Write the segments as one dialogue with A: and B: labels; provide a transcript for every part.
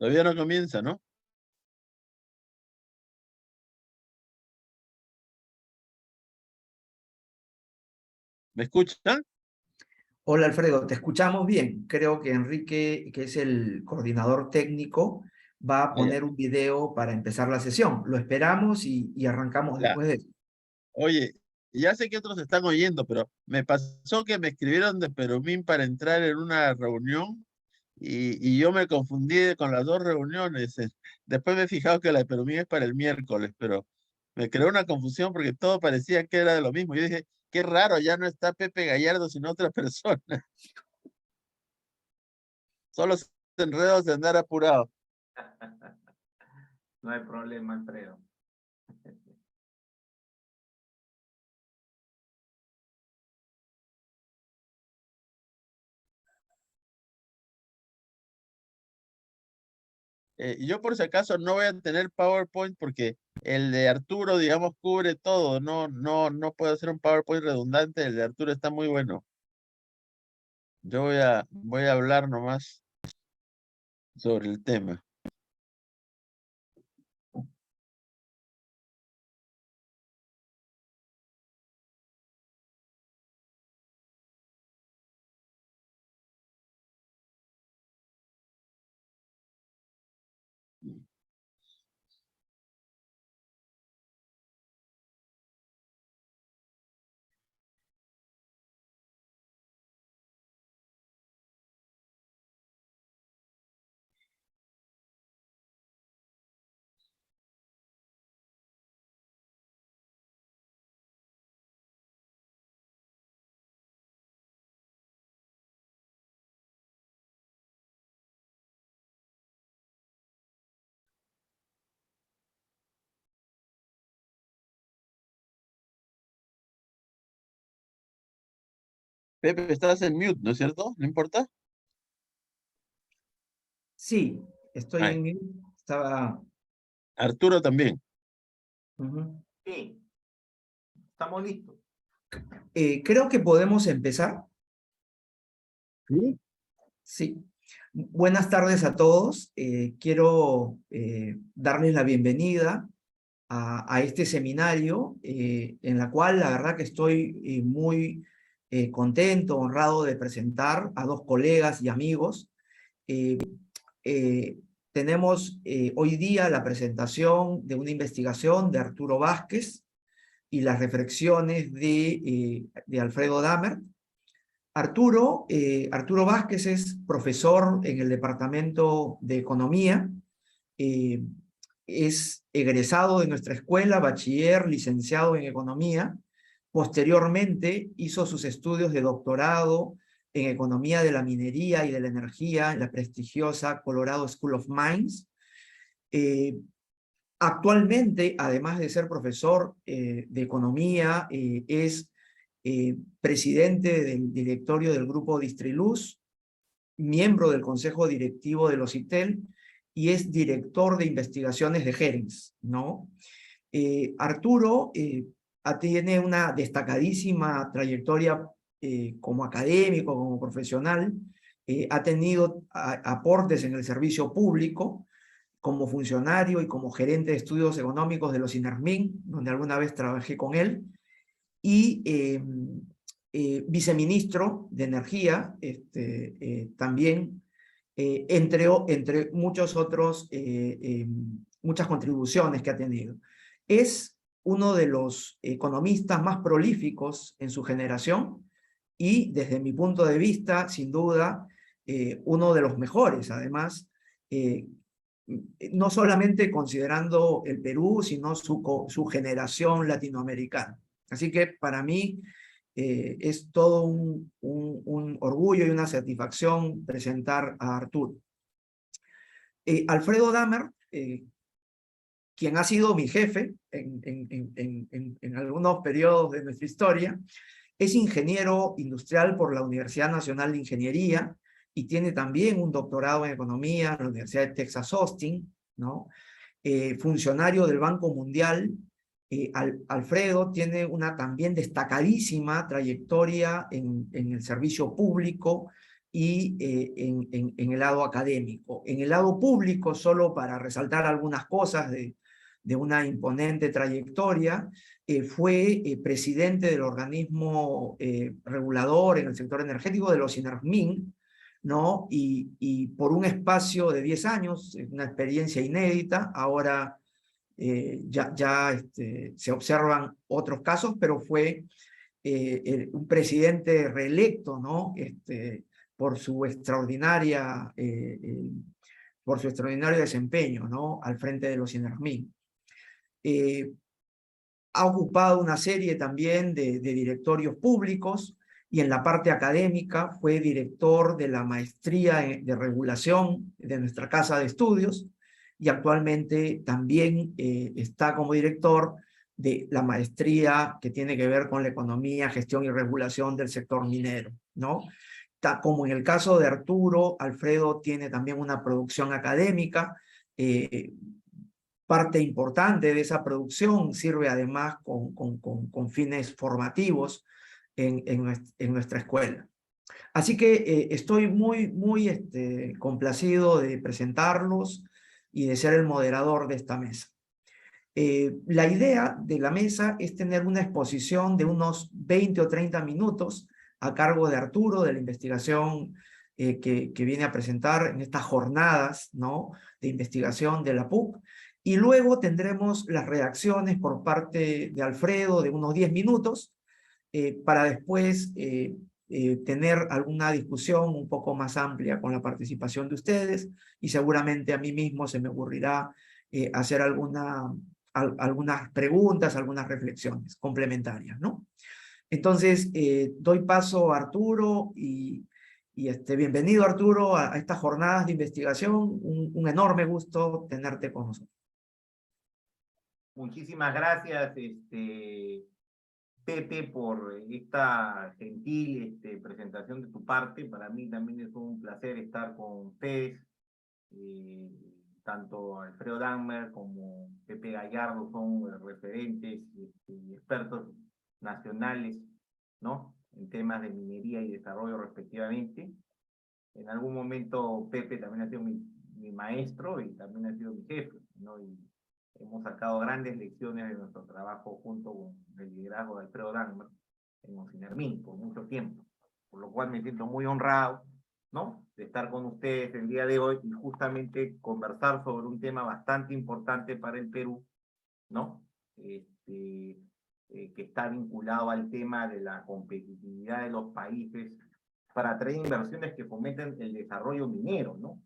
A: Todavía no comienza, ¿no? ¿Me escuchan?
B: Hola Alfredo, te escuchamos bien. Creo que Enrique, que es el coordinador técnico, va a
A: Ah, ya,
B: poner un video para empezar la sesión. Lo esperamos y arrancamos
A: ya.
B: después de eso.
A: Oye, ya sé que otros están oyendo, pero me pasó que me escribieron de Perumín para entrar en una reunión y yo me confundí con las dos reuniones. Después me he fijado que la de Perumín es para el miércoles, pero me creó una confusión porque todo parecía que era de lo mismo. Yo dije, qué raro, ya no está Pepe Gallardo, sino otra persona. Solo se enredos de andar apurado.
C: No hay problema, Alfredo.
A: Yo por si acaso no voy a tener PowerPoint porque el de Arturo, digamos, cubre todo. No puedo hacer un PowerPoint redundante. El de Arturo está muy bueno. Yo voy a hablar nomás sobre el tema. Pepe, estás en mute, ¿no es cierto? ¿No importa?
B: Sí, estoy
A: Ay,
B: en... Estaba...
A: Arturo también.
B: Ujú.
C: Sí, estamos listos.
B: Creo que podemos empezar.
A: Sí.
B: Sí. Buenas tardes a todos. Quiero darles la bienvenida a este seminario, en la cual la verdad que estoy muy contento, honrado de presentar a dos colegas y amigos. Eh, eh, Tenemos hoy día la presentación de una investigación de Arturo Vázquez y las reflexiones de Alfredo Dahmer. Arturo Vázquez es profesor en el Departamento de Economía, eh, es egresado de nuestra escuela, bachiller, licenciado en Economía. Posteriormente hizo sus estudios de doctorado en Economía de la Minería y de la Energía en la prestigiosa Colorado School of Mines. Eh, Actualmente, además de ser profesor de Economía, es presidente del directorio del Grupo Distriluz, miembro del Consejo Directivo de los ITEL y es director de investigaciones de Gerens, ¿no? Arturo tiene una destacadísima trayectoria como académico, como profesional, ha tenido aportes en el servicio público como funcionario y como gerente de estudios económicos de los INERMIN, donde alguna vez trabajé con él, y viceministro de Energía, también, entre muchos otros, muchas contribuciones que ha tenido. Es uno de los economistas más prolíficos en su generación y, desde mi punto de vista, sin duda, uno de los mejores, además, no solamente considerando el Perú, sino su generación latinoamericana. Así que para mí es todo un orgullo y una satisfacción presentar a Arturo. Alfredo Dahmer, quien ha sido mi jefe en algunos periodos de nuestra historia, es ingeniero industrial por la Universidad Nacional de Ingeniería y tiene también un doctorado en economía en la Universidad de Texas Austin, ¿no? Funcionario del Banco Mundial. Alfredo tiene una también destacadísima trayectoria en el servicio público, y en el lado académico. En el lado público, solo para resaltar algunas cosas de una imponente trayectoria, fue presidente del organismo regulador en el sector energético de los INERMIN, ¿no? Y por un espacio de 10 años, una experiencia inédita. Ahora se observan otros casos, pero fue un presidente reelecto, ¿no? Por su por su extraordinario desempeño, ¿no? Al frente de los INERMIN. Ha ocupado una serie también de directorios públicos, y en la parte académica fue director de la maestría de regulación de nuestra casa de estudios, y actualmente también está como director de la maestría que tiene que ver con la economía, gestión y regulación del sector minero, ¿no? Como en el caso de Arturo, Alfredo tiene también una producción académica. Parte importante de esa producción sirve además con fines formativos en nuestra escuela. Así que estoy muy complacido de presentarlos y de ser el moderador de esta mesa. La idea de la mesa es tener una exposición de unos 20 o 30 minutos a cargo de Arturo, de la investigación que viene a presentar en estas jornadas, ¿no?, de investigación de la PUC. Y luego tendremos las reacciones por parte de Alfredo de unos 10 minutos, para después tener alguna discusión un poco más amplia con la participación de ustedes, y seguramente a mí mismo se me ocurrirá hacer algunas preguntas, algunas reflexiones complementarias, ¿no? Entonces, doy paso a Arturo y bienvenido, Arturo, a estas jornadas de investigación. Un enorme gusto tenerte con nosotros.
C: Muchísimas gracias, Pepe, por esta gentil presentación de tu parte. Para mí también es un placer estar con ustedes. Tanto Alfredo Dahmer como Pepe Gallardo son referentes y expertos nacionales, ¿no?, en temas de minería y desarrollo respectivamente. En algún momento Pepe también ha sido mi maestro y también ha sido mi jefe, ¿no? Y hemos sacado grandes lecciones de nuestro trabajo junto con el liderazgo de Alfredo Dahmer en Ocinermin por mucho tiempo, por lo cual me siento muy honrado, ¿no?, de estar con ustedes el día de hoy y justamente conversar sobre un tema bastante importante para el Perú, ¿no?, que está vinculado al tema de la competitividad de los países para atraer inversiones que fomenten el desarrollo minero, ¿no?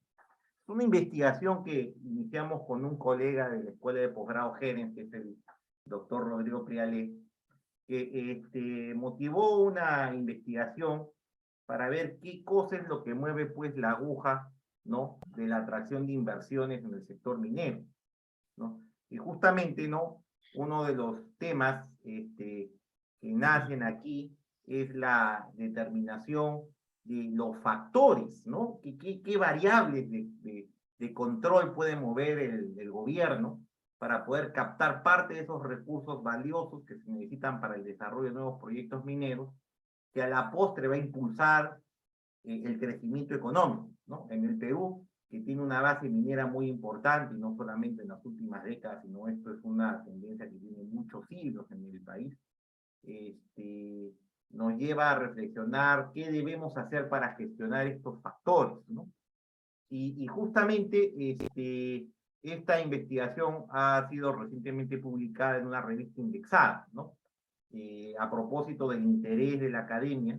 C: Una investigación que iniciamos con un colega de la Escuela de Posgrado Gerencia, que es el doctor Rodrigo Prialé, que motivó una investigación para ver qué cosa es lo que mueve pues la aguja, ¿no?, de la atracción de inversiones en el sector minero, ¿no? Y justamente, ¿no?, uno de los temas que nacen aquí es la determinación de los factores, ¿no? ¿Qué variables de control puede mover el gobierno para poder captar parte de esos recursos valiosos que se necesitan para el desarrollo de nuevos proyectos mineros, que a la postre va a impulsar el crecimiento económico, ¿no? En el Perú, que tiene una base minera muy importante, y no solamente en las últimas décadas, sino esto es una tendencia que tiene muchos siglos en el país, nos lleva a reflexionar qué debemos hacer para gestionar estos factores, ¿no? Y justamente esta investigación ha sido recientemente publicada en una revista indexada, ¿no? A propósito del interés de la academia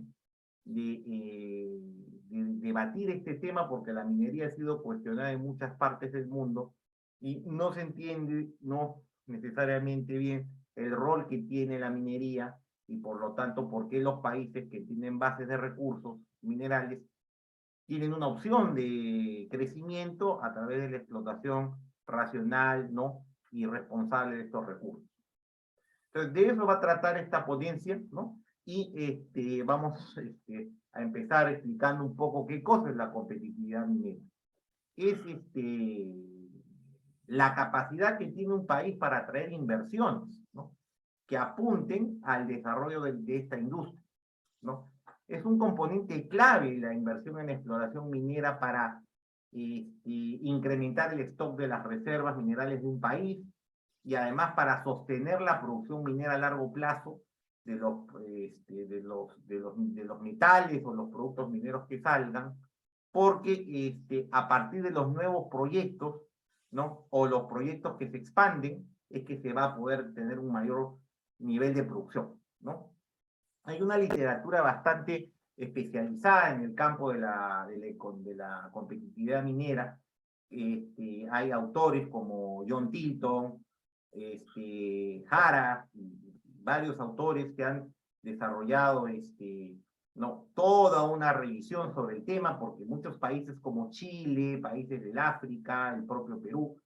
C: de debatir este tema, porque la minería ha sido cuestionada en muchas partes del mundo y no se entiende, no necesariamente bien, el rol que tiene la minería y por lo tanto por qué los países que tienen bases de recursos minerales tienen una opción de crecimiento a través de la explotación racional, ¿no?, y responsable de estos recursos. Entonces, de eso va a tratar esta ponencia, ¿no? Y vamos a empezar explicando un poco qué cosa es la competitividad minera. Es la capacidad que tiene un país para atraer inversiones, ¿no?, que apunten al desarrollo de esta industria, ¿no? es un componente clave la inversión en exploración minera para incrementar el stock de las reservas minerales de un país y además para sostener la producción minera a largo plazo de los metales o los productos mineros que salgan, porque a partir de los nuevos proyectos, ¿no? O los proyectos que se expanden, es que se va a poder tener un mayor nivel de producción, ¿no? Hay una literatura bastante especializada en el campo de la competitividad minera. Hay autores como John Tilton, Jara, varios autores que han desarrollado no, toda una revisión sobre el tema, porque muchos países como Chile, países del África, el propio Perú,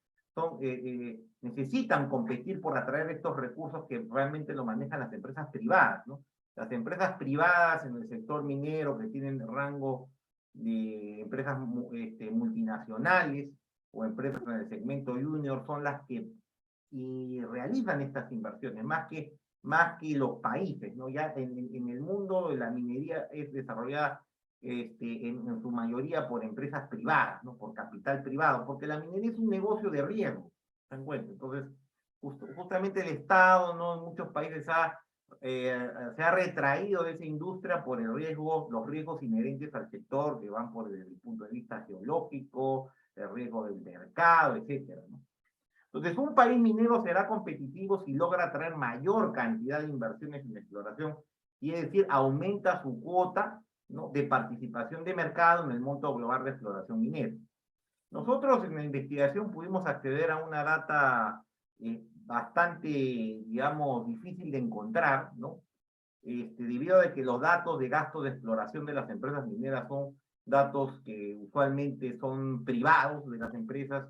C: necesitan competir por atraer estos recursos que realmente lo manejan las empresas privadas, ¿no? Las empresas privadas en el sector minero que tienen rango de empresas multinacionales o empresas en el segmento junior son las que realizan estas inversiones, más que los países, ¿no? Ya en el mundo la minería es desarrollada en su mayoría por empresas privadas, ¿no? Por capital privado, porque la minería es un negocio de riesgo, ¿se dan cuenta? Entonces, justamente el Estado, ¿no? En muchos países se ha retraído de esa industria por el riesgo, los riesgos inherentes al sector, que van por el punto de vista geológico, el riesgo del mercado, etcétera, ¿no? Entonces, un país minero será competitivo si logra atraer mayor cantidad de inversiones en exploración, y es decir, aumenta su cuota, ¿no? De participación de mercado en el monto global de exploración minera. Nosotros en la investigación pudimos acceder a una data bastante, digamos, difícil de encontrar, ¿no? Debido a que los datos de gasto de exploración de las empresas mineras son datos que usualmente son privados de las empresas,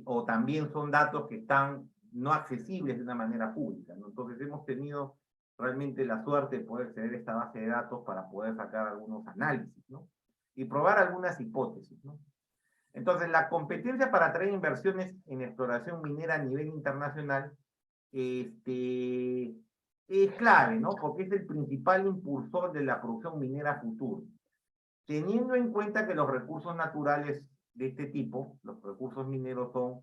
C: o también son datos que están no accesibles de una manera pública, ¿no? Entonces hemos tenido realmente la suerte de poder acceder a esta base de datos para poder sacar algunos análisis, ¿no? Y probar algunas hipótesis, ¿no? Entonces, la competencia para atraer inversiones en exploración minera a nivel internacional es clave, ¿no? Porque es el principal impulsor de la producción minera futura. Teniendo en cuenta que los recursos naturales de este tipo, los recursos mineros, son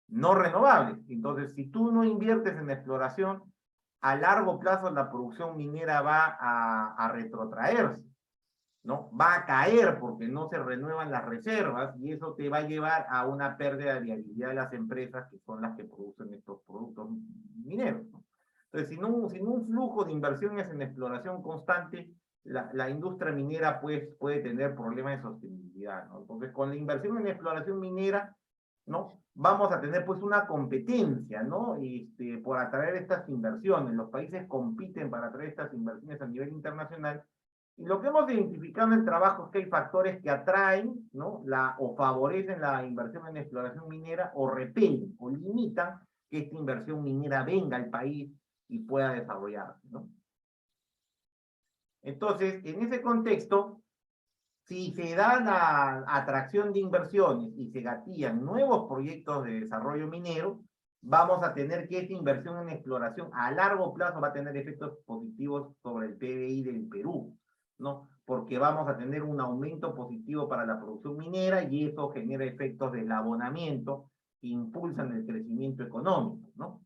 C: no renovables. Entonces, si tú no inviertes en exploración, a largo plazo la producción minera va a retrotraerse, ¿no? Va a caer porque no se renuevan las reservas y eso te va a llevar a una pérdida de viabilidad de las empresas que son las que producen estos productos mineros, ¿no? Entonces, sin un flujo de inversiones en exploración constante, la industria minera pues, puede tener problemas de sostenibilidad, ¿no? Entonces, con la inversión en exploración minera, ¿no? Vamos a tener pues una competencia, ¿no? Por atraer estas inversiones. Los países compiten para atraer estas inversiones a nivel internacional. Y lo que hemos identificado en el trabajo es que hay factores que atraen, ¿no? O favorecen la inversión en exploración minera, o repelen, o limitan que esta inversión minera venga al país y pueda desarrollarse, ¿no? Entonces, en ese contexto, si se da la atracción de inversiones y se gatillan nuevos proyectos de desarrollo minero, vamos a tener que esa inversión en exploración a largo plazo va a tener efectos positivos sobre el PBI del Perú, ¿no? Porque vamos a tener un aumento positivo para la producción minera y eso genera efectos del abonamiento que impulsan el crecimiento económico, ¿no?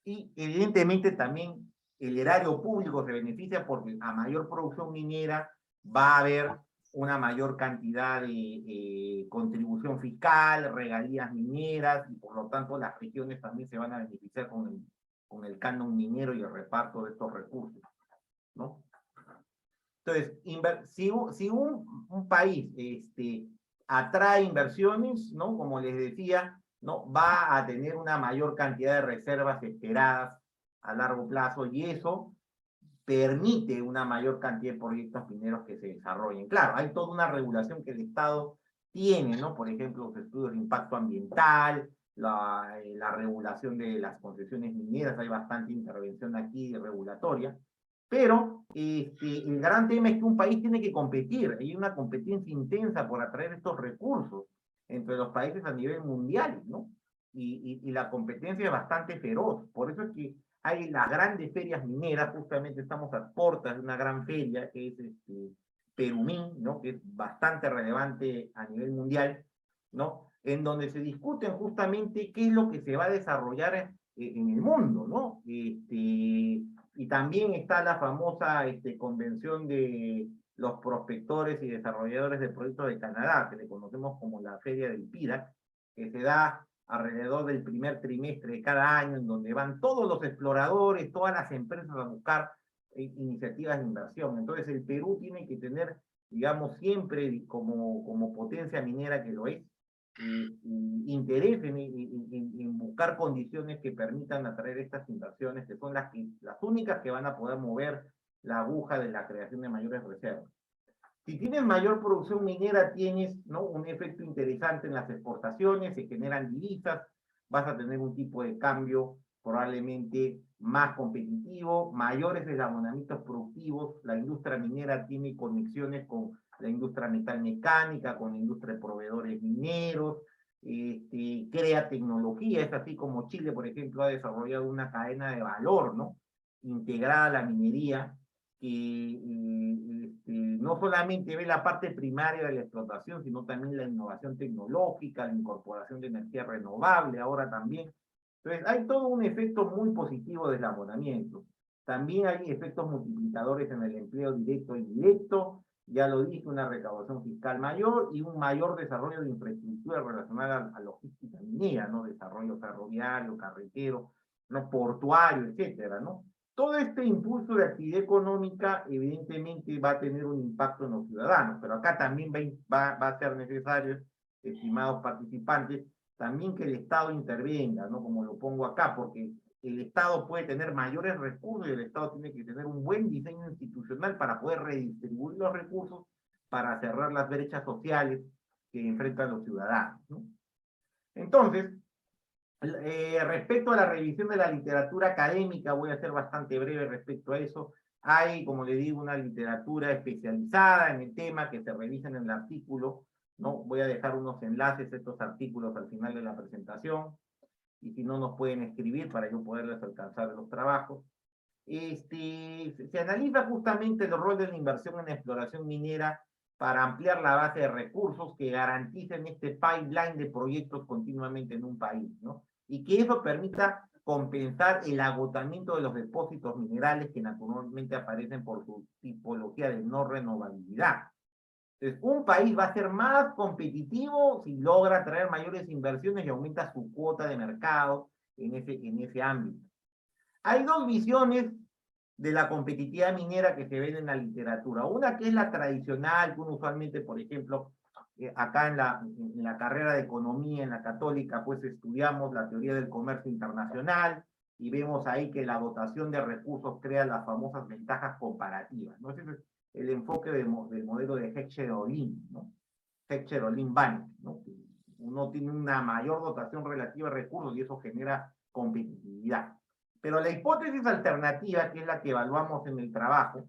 C: Y evidentemente también el erario público se beneficia porque a mayor producción minera va a haber una mayor cantidad de contribución fiscal, regalías mineras, y por lo tanto las regiones también se van a beneficiar con el canon minero y el reparto de estos recursos, ¿no? Entonces, si un país atrae inversiones, ¿no? Como les decía, ¿no? Va a tener una mayor cantidad de reservas esperadas a largo plazo y eso permite una mayor cantidad de proyectos mineros que se desarrollen. Claro, hay toda una regulación que el Estado tiene, ¿no? Por ejemplo, los estudios de impacto ambiental, la regulación de las concesiones mineras, hay bastante intervención aquí regulatoria, pero el gran tema es que un país tiene que competir, hay una competencia intensa por atraer estos recursos entre los países a nivel mundial, ¿no? Y la competencia es bastante feroz, por eso es que hay las grandes ferias mineras, justamente estamos a puertas de una gran feria que es Perumín, ¿no? Que es bastante relevante a nivel mundial, ¿no? En donde se discuten justamente qué es lo que se va a desarrollar en el mundo, ¿no? Y también está la famosa convención de los prospectores y desarrolladores de proyectos de Canadá, que le conocemos como la Feria del PIRAC, que se da alrededor del primer trimestre de cada año, en donde van todos los exploradores, todas las empresas a buscar iniciativas de inversión. Entonces el Perú tiene que tener, digamos, siempre como potencia minera que lo es, interés en buscar condiciones que permitan atraer estas inversiones, que son las únicas que van a poder mover la aguja de la creación de mayores reservas. Si tienes mayor producción minera, tienes, ¿no?, un efecto interesante en las exportaciones, se generan divisas, vas a tener un tipo de cambio probablemente más competitivo, mayores eslabonamientos productivos, la industria minera tiene conexiones con la industria metalmecánica, con la industria de proveedores mineros, crea tecnología, es así como Chile, por ejemplo, ha desarrollado una cadena de valor, ¿no?, integrada a la minería, que no solamente ve la parte primaria de la explotación, sino también la innovación tecnológica, la incorporación de energía renovable, ahora también. Entonces, hay todo un efecto muy positivo del abonamiento. También hay efectos multiplicadores en el empleo directo e indirecto, ya lo dije, una recaudación fiscal mayor y un mayor desarrollo de infraestructura relacionada a logística minera, ¿no? Desarrollo ferroviario, carretero, ¿no?, portuario, etcétera, ¿no? Todo este impulso de actividad económica evidentemente va a tener un impacto en los ciudadanos, pero acá también va a ser necesario, estimados participantes, también que el Estado intervenga, ¿no?, como lo pongo acá, porque el Estado puede tener mayores recursos y el Estado tiene que tener un buen diseño institucional para poder redistribuir los recursos para cerrar las brechas sociales que enfrentan los ciudadanos, ¿no? Entonces, respecto a la revisión de la literatura académica, voy a ser bastante breve respecto a eso. Hay, como le digo, una literatura especializada en el tema que se revisa en el artículo, ¿no? Voy a dejar unos enlaces a estos artículos al final de la presentación, y si no nos pueden escribir para yo poderles alcanzar los trabajos. Se analiza justamente el rol de la inversión en exploración minera para ampliar la base de recursos que garanticen este pipeline de proyectos continuamente en un país, ¿no? Y que eso permita compensar el agotamiento de los depósitos minerales que naturalmente aparecen por su tipología de no renovabilidad. Entonces, un país va a ser más competitivo si logra traer mayores inversiones y aumenta su cuota de mercado en ese ámbito. Hay dos visiones de la competitividad minera que se ven en la literatura. Una que es la tradicional, que uno usualmente, por ejemplo, acá en la carrera de economía, en la católica, pues estudiamos la teoría del comercio internacional y vemos ahí que la dotación de recursos crea las famosas ventajas comparativas, ¿no? Ese es el enfoque del modelo de Heckscher-Ohlin, ¿no? Heckscher-Ohlin-Bank, ¿no? Uno tiene una mayor dotación relativa de recursos y eso genera competitividad. Pero la hipótesis alternativa, que es la que evaluamos en el trabajo,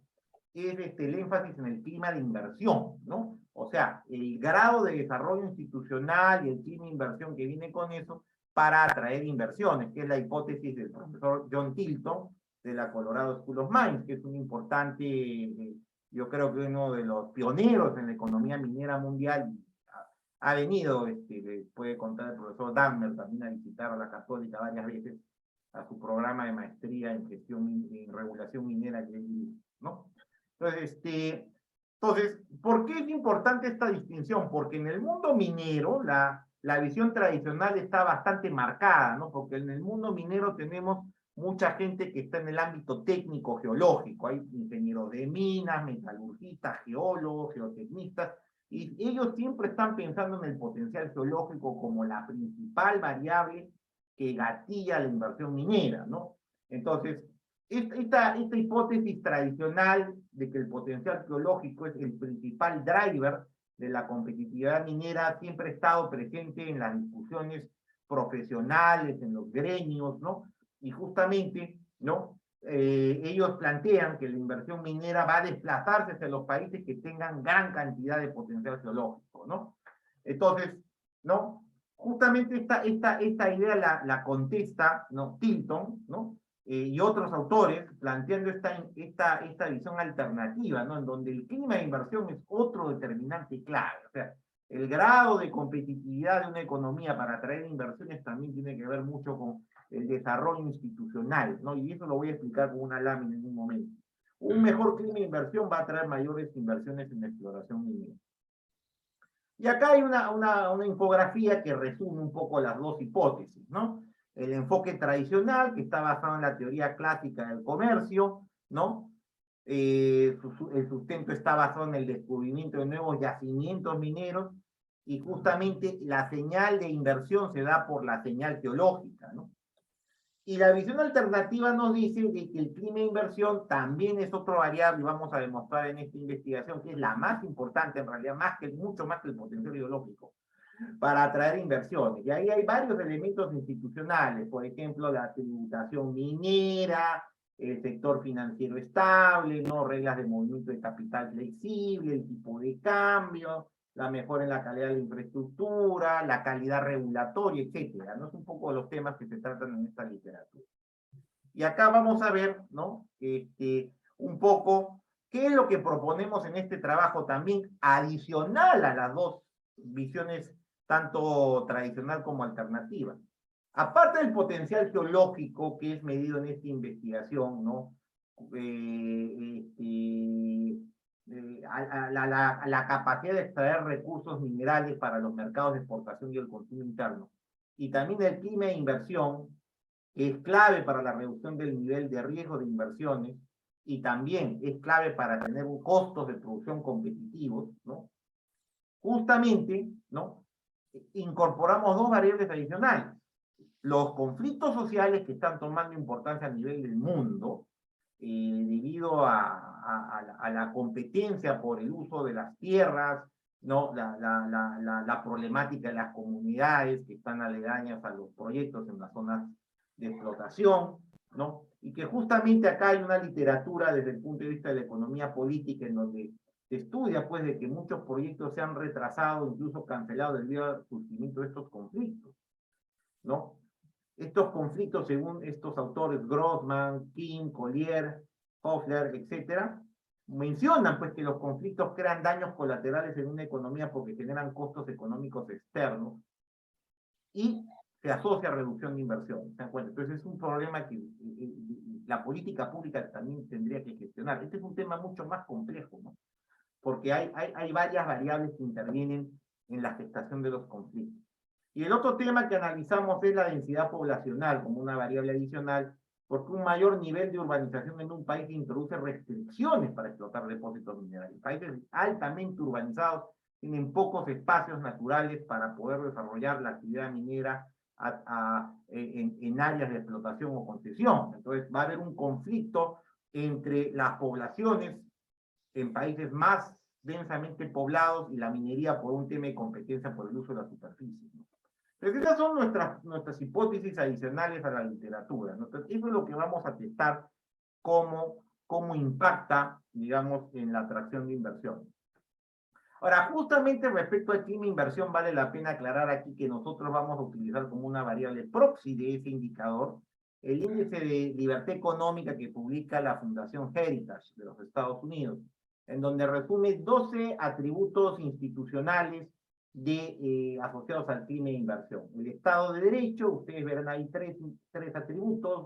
C: es el énfasis en el clima de inversión, ¿no? O sea, el grado de desarrollo institucional y el clima de inversión que viene con eso para atraer inversiones, que es la hipótesis del profesor John Tilton de la Colorado School of Mines, que es un importante, yo creo que uno de los pioneros en la economía minera mundial. Ha venido, puede contar el profesor Dahmer también a visitar a la Católica varias veces, a su programa de maestría en gestión, en regulación minera que él, ¿no? Entonces, ¿por qué es importante esta distinción? Porque en el mundo minero la visión tradicional está bastante marcada, ¿no? Porque en el mundo minero tenemos mucha gente que está en el ámbito técnico geológico, hay ingenieros de minas, metalurgistas, geólogos, geotecnistas, y ellos siempre están pensando en el potencial geológico como la principal variable que gatilla la inversión minera, ¿no? Entonces, esta hipótesis tradicional de que el potencial geológico es el principal driver de la competitividad minera siempre ha estado presente en las discusiones profesionales, en los gremios, ¿no? Y justamente, ¿no? Ellos plantean que la inversión minera va a desplazarse hacia los países que tengan gran cantidad de potencial geológico, ¿no? Entonces, ¿no? Justamente esta idea la contesta, ¿no?, Tilton, ¿no? y otros autores planteando esta visión alternativa, ¿no? En donde el clima de inversión es otro determinante clave. O sea, el grado de competitividad de una economía para atraer inversiones también tiene que ver mucho con el desarrollo institucional, ¿no? Y eso lo voy a explicar con una lámina en un momento. Un mejor clima de inversión va a traer mayores inversiones en exploración minera. Y acá hay una infografía que resume un poco las dos hipótesis, ¿no? El enfoque tradicional, que está basado en la teoría clásica del comercio, ¿no? El sustento está basado en el descubrimiento de nuevos yacimientos mineros, y justamente la señal de inversión se da por la señal geológica, ¿no? Y la visión alternativa nos dice de que el clima de inversión también es otra variable, y vamos a demostrar en esta investigación que es la más importante en realidad, mucho más que el potencial ideológico, para atraer inversiones. Y ahí hay varios elementos institucionales, por ejemplo, la tributación minera, el sector financiero estable, ¿no? Reglas de movimiento de capital flexible, el tipo de cambio, la mejora en la calidad de la infraestructura, la calidad regulatoria, etcétera, ¿no? Es un poco de los temas que se tratan en esta literatura. Y acá vamos a ver, ¿no? Un poco qué es lo que proponemos en este trabajo también, adicional a las dos visiones, tanto tradicional como alternativa. Aparte del potencial geológico que es medido en esta investigación, ¿no? La capacidad de extraer recursos minerales para los mercados de exportación y el consumo interno. Y también el clima de inversión, que es clave para la reducción del nivel de riesgo de inversiones y también es clave para tener costos de producción competitivos, ¿no? Justamente, ¿no? Incorporamos dos variables adicionales. Los conflictos sociales que están tomando importancia a nivel del mundo, debido a la competencia por el uso de las tierras, ¿no? La problemática de las comunidades que están aledañas a los proyectos en las zonas de explotación, ¿no? Y que justamente acá hay una literatura desde el punto de vista de la economía política en donde se estudia, pues, de que muchos proyectos se han retrasado, incluso cancelado debido al surgimiento de estos conflictos, ¿no? Estos conflictos, según estos autores, Grossman, King, Collier, Hoffler, etcétera, mencionan, pues, que los conflictos crean daños colaterales en una economía porque generan costos económicos externos y se asocia a reducción de inversión. ¿Se dan cuenta? Entonces es un problema que la política pública también tendría que gestionar. Este es un tema mucho más complejo, ¿no? Porque hay varias variables que intervienen en la gestación de los conflictos. Y el otro tema que analizamos es la densidad poblacional como una variable adicional, porque un mayor nivel de urbanización en un país introduce restricciones para explotar depósitos minerales. Países altamente urbanizados tienen pocos espacios naturales para poder desarrollar la actividad minera en áreas de explotación o concesión. Entonces va a haber un conflicto entre las poblaciones en países más densamente poblados y la minería por un tema de competencia por el uso de la superficie, ¿no? Entonces esas son nuestras hipótesis adicionales a la literatura, ¿no? Entonces eso es lo que vamos a testar cómo impacta, digamos, en la atracción de inversión. Ahora, justamente respecto al clima de inversión, vale la pena aclarar aquí que nosotros vamos a utilizar como una variable proxy de ese indicador el índice de libertad económica que publica la Fundación Heritage de los Estados Unidos, en donde resume 12 atributos institucionales asociados al clima de inversión. El Estado de Derecho, ustedes verán ahí tres atributos,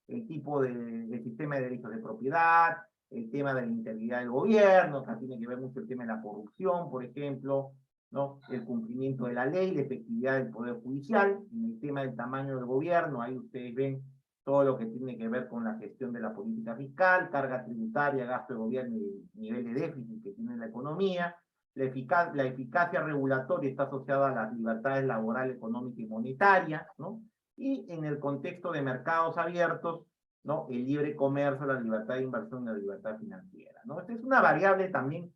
C: el tipo el sistema de derechos de propiedad, el tema de la integridad del gobierno, acá tiene que ver mucho el tema de la corrupción, por ejemplo, ¿no? El cumplimiento de la ley, la efectividad del Poder Judicial, en el tema del tamaño del gobierno, ahí ustedes ven todo lo que tiene que ver con la gestión de la política fiscal, carga tributaria, gasto de gobierno y nivel de déficit que tiene la economía. La eficacia regulatoria está asociada a las libertades laboral, económica y monetaria, ¿no? Y en el contexto de mercados abiertos, ¿no? El libre comercio, la libertad de inversión y la libertad financiera, ¿no? Esta es una variable también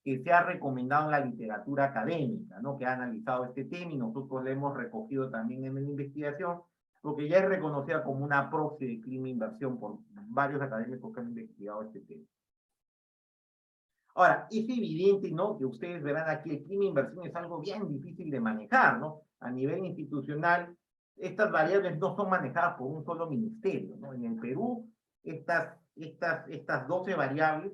C: que se ha recomendado en la literatura académica, ¿no? Que ha analizado este tema y nosotros la hemos recogido también en la investigación, porque ya es reconocida como una proxy de clima e inversión por varios académicos que han investigado este tema. Ahora, es evidente, ¿no? Que ustedes verán aquí, el clima e inversión es algo bien difícil de manejar, ¿no? A nivel institucional, estas variables no son manejadas por un solo ministerio, ¿no? En el Perú, estas 12 variables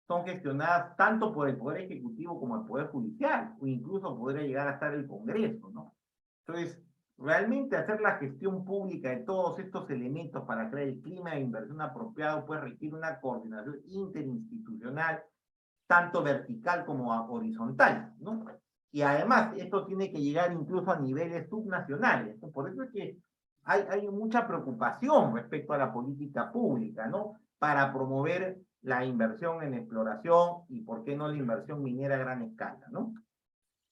C: son gestionadas tanto por el Poder Ejecutivo como el Poder Judicial, o incluso podría llegar a estar el Congreso, ¿no? Entonces, realmente hacer la gestión pública de todos estos elementos para crear el clima de inversión apropiado puede requerir una coordinación interinstitucional, tanto vertical como horizontal, ¿no? Y además, esto tiene que llegar incluso a niveles subnacionales, ¿no? Por eso es que hay mucha preocupación respecto a la política pública, ¿no? Para promover la inversión en exploración y, ¿por qué no, la inversión minera a gran escala, ¿no?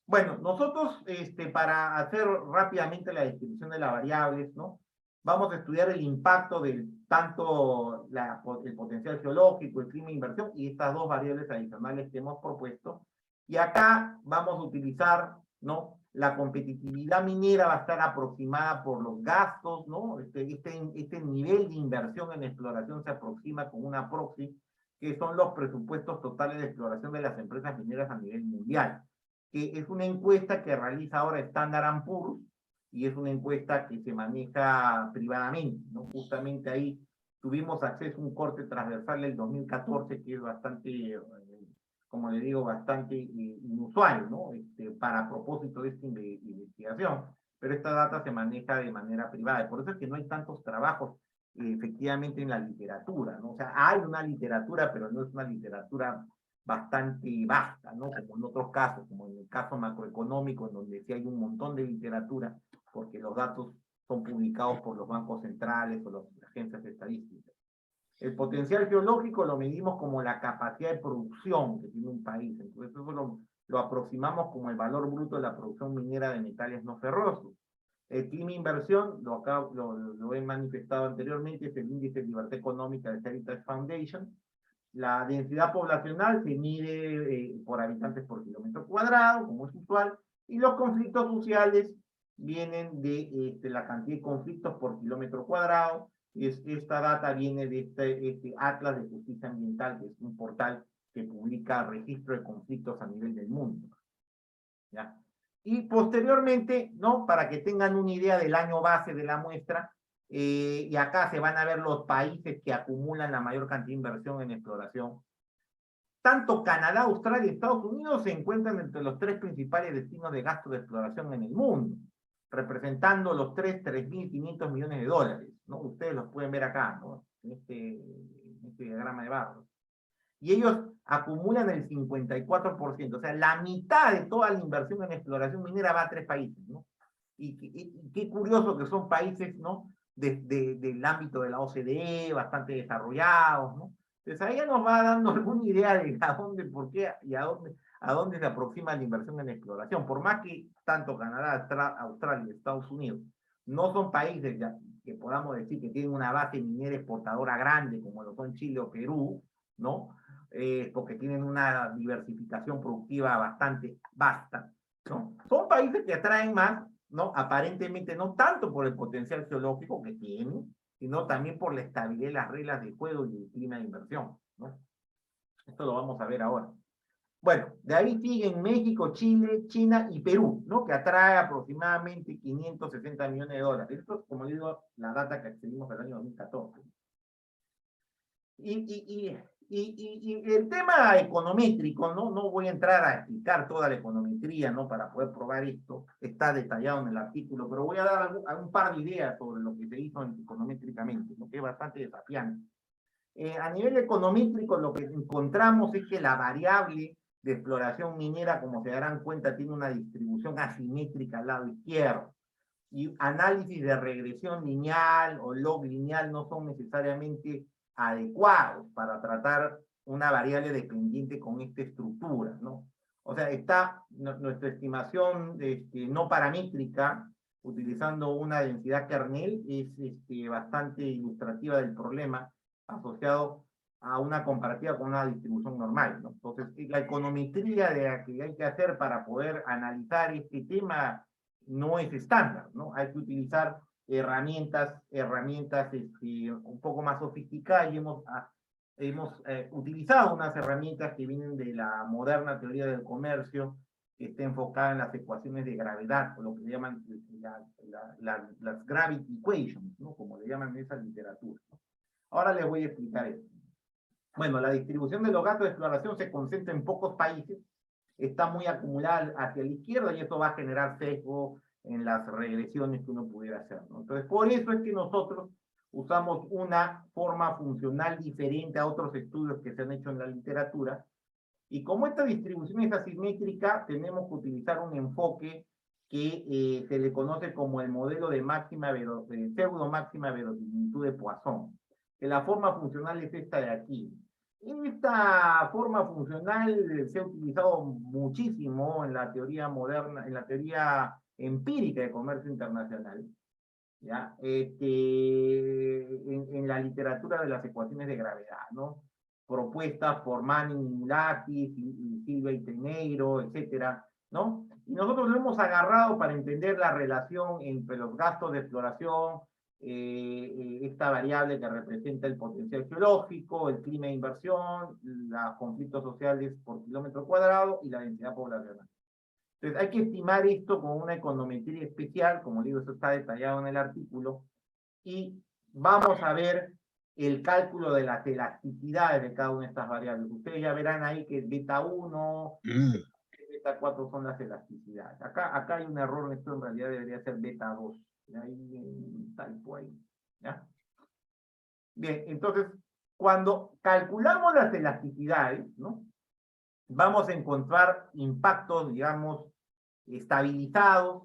C: Bueno, nosotros, para hacer rápidamente la descripción de las variables, ¿no? Vamos a estudiar el impacto del tanto el potencial geológico, el clima de inversión y estas dos variables adicionales que hemos propuesto. Y acá vamos a utilizar, ¿no? La competitividad minera va a estar aproximada por los gastos, ¿no? Este nivel de inversión en exploración se aproxima con una proxy, que son los presupuestos totales de exploración de las empresas mineras a nivel mundial, que es una encuesta que realiza ahora Standard & Poor's, y es una encuesta que se maneja privadamente, ¿no? Justamente ahí tuvimos acceso a un corte transversal del 2014, que es bastante, como le digo, bastante inusual, ¿no? Para propósito de esta investigación, pero esta data se maneja de manera privada, y por eso es que no hay tantos trabajos efectivamente en la literatura, ¿no? O sea, hay una literatura, pero no es una literatura bastante vasta, ¿no? Como en otros casos, como en el caso macroeconómico, en donde sí hay un montón de literatura, porque los datos son publicados por los bancos centrales o las agencias estadísticas. El potencial geológico lo medimos como la capacidad de producción que tiene un país, entonces eso lo aproximamos como el valor bruto de la producción minera de metales no ferrosos. El clima inversión, lo he manifestado anteriormente, es el índice de libertad económica de Heritage Foundation. La densidad poblacional se mide por habitantes por kilómetro cuadrado, como es usual, y los conflictos sociales vienen de la cantidad de conflictos por kilómetro cuadrado. Esta data viene de este Atlas de Justicia Ambiental, que es un portal que publica registro de conflictos a nivel del mundo, ¿ya? Y posteriormente, ¿no? Para que tengan una idea del año base de la muestra, y acá se van a ver los países que acumulan la mayor cantidad de inversión en exploración. Tanto Canadá, Australia y Estados Unidos se encuentran entre los 3 principales destinos de gasto de exploración en el mundo, representando los 3.500 millones de dólares, ¿no? Ustedes los pueden ver acá, ¿no? En este diagrama de barros. Y ellos acumulan el 54%, o sea, la mitad de toda la inversión en exploración minera va a 3 países, ¿no? Y qué curioso que son países, ¿no? Del ámbito de la OCDE, bastante desarrollados, ¿no? Entonces ahí ya nos va dando alguna idea de a dónde, por qué y a dónde se aproxima la inversión en exploración. Por más que tanto Canadá, Australia y Estados Unidos no son países ya, que podamos decir que tienen una base minera exportadora grande, como lo son Chile o Perú, ¿no? Porque tienen una diversificación productiva bastante vasta, ¿no? Son países que atraen más, ¿no? Aparentemente no tanto por el potencial geológico que tienen, sino también por la estabilidad de las reglas de juego y el clima de inversión, ¿no? Esto lo vamos a ver ahora. Bueno, de ahí siguen México, Chile, China y Perú, ¿no? Que atrae aproximadamente 560 millones de dólares. Esto es, como digo, la data que accedimos al año 2014. Y el tema econométrico, no voy a entrar a explicar toda la econometría, ¿no? Para poder probar esto, está detallado en el artículo, pero voy a dar un par de ideas sobre lo que se hizo econométricamente, lo que es bastante desafiante. A nivel econométrico, lo que encontramos es que la variable de exploración minera, como se darán cuenta, tiene una distribución asimétrica al lado izquierdo. Y análisis de regresión lineal o log lineal no son necesariamente adecuados para tratar una variable dependiente con esta estructura, ¿no? O sea, está nuestra estimación no paramétrica, utilizando una densidad kernel, es bastante ilustrativa del problema, asociado a una comparativa con una distribución normal, ¿no? Entonces, la econometría que hay que hacer para poder analizar este tema no es estándar, ¿no? Hay que utilizar herramientas un poco más sofisticadas, y hemos utilizado unas herramientas que vienen de la moderna teoría del comercio, está enfocada en las ecuaciones de gravedad, o lo que le llaman las gravity equations, ¿no? Como le llaman en esa literatura, ¿no? Ahora les voy a explicar esto. Bueno, la distribución de los gastos de exploración se concentra en pocos países, está muy acumulada hacia la izquierda y eso va a generar sesgo en las regresiones que uno pudiera hacer, ¿no? Entonces, por eso es que nosotros usamos una forma funcional diferente a otros estudios que se han hecho en la literatura, y como esta distribución es asimétrica, tenemos que utilizar un enfoque que se le conoce como el modelo de pseudo máxima verosimilitud de Poisson, que la forma funcional es esta de aquí. Esta forma funcional se ha utilizado muchísimo en la teoría moderna, en la teoría empírica de comercio internacional, ¿ya? En la literatura de las ecuaciones de gravedad, ¿no? Propuestas por Manning-Lakis y Silva y Trinneiro, etcétera, ¿no? Y nosotros lo hemos agarrado para entender la relación entre los gastos de exploración, esta variable que representa el potencial geológico, el clima de inversión, los conflictos sociales por kilómetro cuadrado y la densidad poblacional. Entonces hay que estimar esto con una econometría especial, como digo, eso está detallado en el artículo, y vamos a ver el cálculo de las elasticidades de cada una de estas variables. Ustedes ya verán ahí que beta 1, beta 4 son las elasticidades. Acá hay un error, esto en realidad debería ser beta 2. Hay un typo ahí, ¿ya? Bien, entonces, cuando calculamos las elasticidades, ¿no? Vamos a encontrar impactos, digamos, estabilizados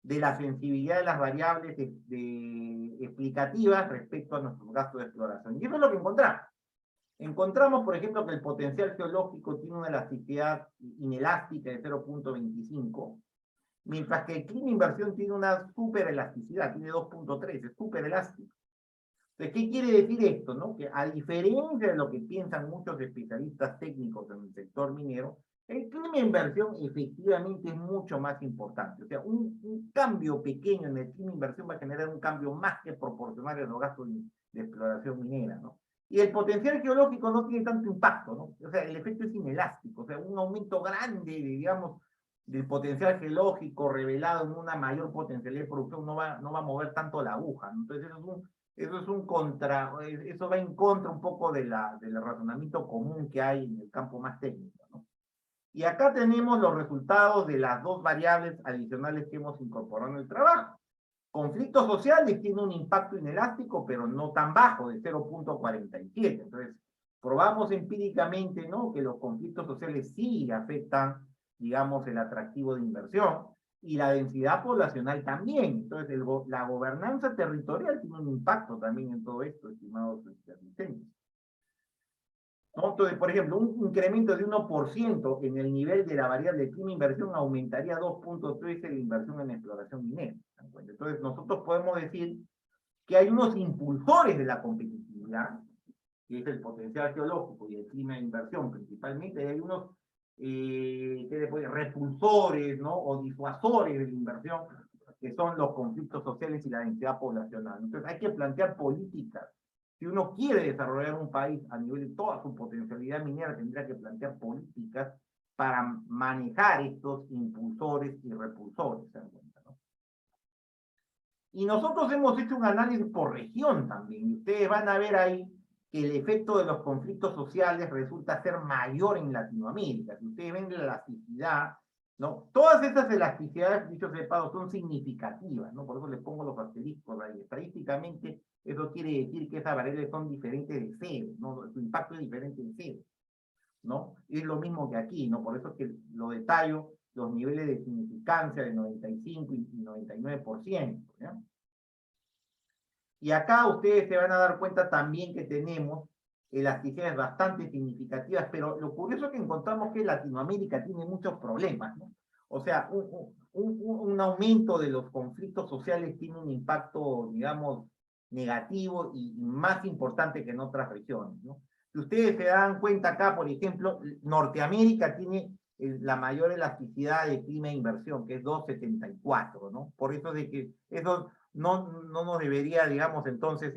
C: de la sensibilidad de las variables explicativas respecto a nuestros gastos de exploración. Y eso es lo que encontramos. Encontramos, por ejemplo, que el potencial geológico tiene una elasticidad inelástica de 0.25, mientras que el clima inversión tiene una superelasticidad, tiene 2.3, es superelástico. Entonces, ¿qué quiere decir esto? ¿No? Que a diferencia de lo que piensan muchos especialistas técnicos en el sector minero, el clima de inversión efectivamente es mucho más importante. O sea, un cambio pequeño en el clima de inversión va a generar un cambio más que proporcional a los gastos de exploración minera, ¿no? Y el potencial geológico no tiene tanto impacto, ¿no? O sea, el efecto es inelástico. O sea, un aumento grande, digamos, del potencial geológico revelado en una mayor potencialidad de producción no va a mover tanto la aguja, ¿no? Entonces eso va en contra un poco del razonamiento común que hay en el campo más técnico, ¿no? Y acá tenemos los resultados de las dos variables adicionales que hemos incorporado en el trabajo. Conflictos sociales tiene un impacto inelástico, pero no tan bajo, de 0.47. Entonces, probamos empíricamente, ¿no?, que los conflictos sociales sí afectan, digamos, el atractivo de inversión, y la densidad poblacional también. Entonces, la gobernanza territorial tiene un impacto también en todo esto, estimados asistentes. ¿No? Entonces, por ejemplo, un incremento de 1% en el nivel de la variable clima inversión aumentaría 2.3 la inversión en exploración minera. Entonces, nosotros podemos decir que hay unos impulsores de la competitividad, que es el potencial geológico y el clima de inversión principalmente, y hay unos repulsores, ¿no?, o disuasores de la inversión, que son los conflictos sociales y la densidad poblacional. Entonces, hay que plantear políticas. Si uno quiere desarrollar un país a nivel de toda su potencialidad minera, tendría que plantear políticas para manejar estos impulsores y repulsores, ¿se dan cuenta, no? Y nosotros hemos hecho un análisis por región también, y ustedes van a ver ahí que el efecto de los conflictos sociales resulta ser mayor en Latinoamérica. Si ustedes ven la elasticidad, ¿no?, todas estas elasticidades, dicho sea de paso, son significativas, ¿no? Por eso les pongo los asteriscos ahí. Estadísticamente, eso quiere decir que esas variables son diferentes de cero, ¿no? Su impacto es diferente de cero, ¿no? Es lo mismo que aquí, ¿no? Por eso es que lo detallo, los niveles de significancia de 95 y 99%, ¿ya? Y acá ustedes se van a dar cuenta también que tenemos elasticidades bastante significativas, pero lo curioso es que encontramos que Latinoamérica tiene muchos problemas, ¿no? O sea, un aumento de los conflictos sociales tiene un impacto, digamos, negativo y más importante que en otras regiones, ¿no? Si ustedes se dan cuenta acá, por ejemplo, Norteamérica tiene la mayor elasticidad de clima e inversión, que es 2.74, ¿no? Por eso de que eso no nos debería, digamos, entonces,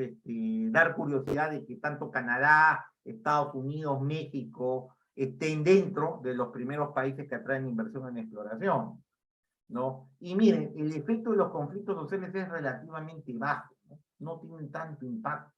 C: dar curiosidad de que tanto Canadá, Estados Unidos, México, estén dentro de los primeros países que atraen inversión en exploración, ¿no? Y miren, el efecto de los conflictos sociales es relativamente bajo, ¿no? No tienen tanto impacto,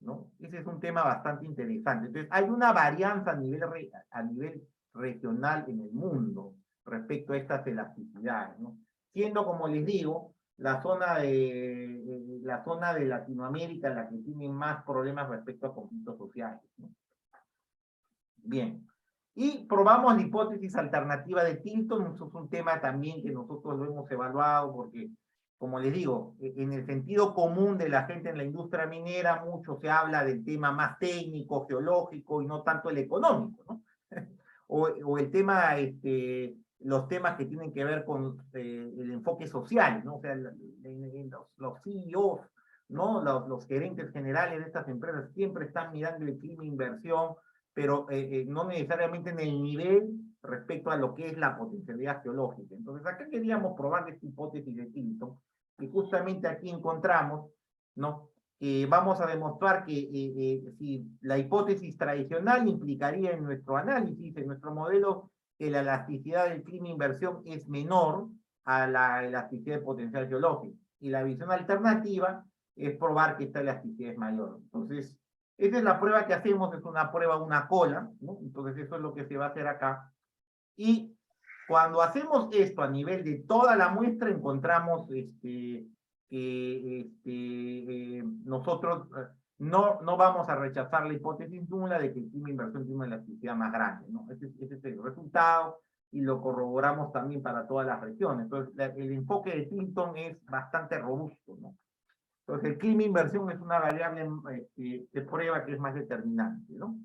C: ¿no? Ese es un tema bastante interesante. Entonces, hay una varianza a nivel regional en el mundo respecto a estas elasticidades, ¿no? Siendo, como les digo, la zona de Latinoamérica la que tiene más problemas respecto a conflictos sociales, ¿no? Bien. Y probamos la hipótesis alternativa de Tilton. Eso es un tema también que nosotros lo hemos evaluado porque, como les digo, en el sentido común de la gente en la industria minera, mucho se habla del tema más técnico, geológico, y no tanto el económico, ¿no? o el tema, los temas que tienen que ver con el enfoque social, ¿no? O sea, los CEOs, ¿no? Los gerentes generales de estas empresas siempre están mirando el clima de inversión, pero no necesariamente en el nivel respecto a lo que es la potencialidad geológica. Entonces, acá queríamos probar esta hipótesis de Tilton, y justamente aquí encontramos, ¿no? Vamos a demostrar que si la hipótesis tradicional implicaría en nuestro análisis, en nuestro modelo, que la elasticidad del clima inversión es menor a la elasticidad de potencial geológico. Y la visión alternativa es probar que esta elasticidad es mayor. Entonces, esa es la prueba que hacemos, es una prueba, una cola, ¿no? Entonces, eso es lo que se va a hacer acá. Y cuando hacemos esto a nivel de toda la muestra, encontramos nosotros no vamos a rechazar la hipótesis nula de que el clima de inversión tiene una elasticidad más grande, ¿no? Ese es el resultado, y lo corroboramos también para todas las regiones. Entonces, el enfoque de Tilton es bastante robusto, ¿no? Entonces, el clima de inversión es una variable de prueba que es más determinante, ¿no?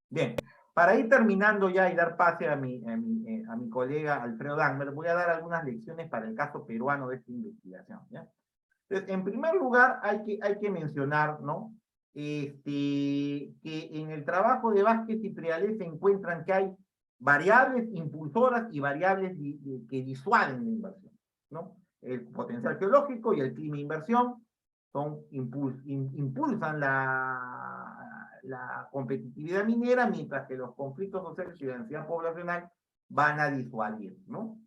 C: Bien, para ir terminando ya y dar pase a mi colega Alfredo Dangmer, voy a dar algunas lecciones para el caso peruano de esta investigación, ¿ya? Entonces, en primer lugar, hay que mencionar, ¿no? Que en el trabajo de Vázquez y Prialés se encuentran que hay variables impulsoras y variables que disuaden la inversión, ¿no? El potencial geológico y el clima de inversión impulsan la competitividad minera, mientras que los conflictos sociales y la densidad poblacional van a disuadir, ¿no?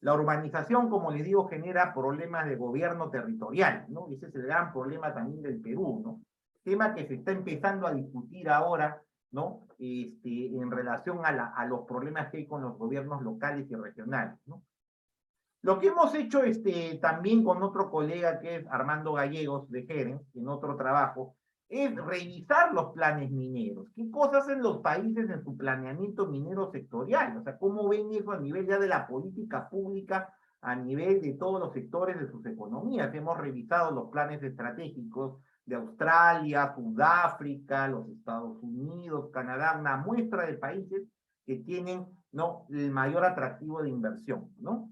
C: La urbanización, como les digo, genera problemas de gobierno territorial, ¿no? Ese es el gran problema también del Perú, ¿no? Tema que se está empezando a discutir ahora, ¿no? En relación a los problemas que hay con los gobiernos locales y regionales, ¿no? Lo que hemos hecho también con otro colega que es Armando Gallegos de Geren, en otro trabajo, es revisar los planes mineros. ¿Qué cosas hacen los países en su planeamiento minero sectorial? O sea, ¿cómo ven eso a nivel ya de la política pública, a nivel de todos los sectores de sus economías? Hemos revisado los planes estratégicos de Australia, Sudáfrica, los Estados Unidos, Canadá, una muestra de países que tienen, ¿no?, el mayor atractivo de inversión, ¿no?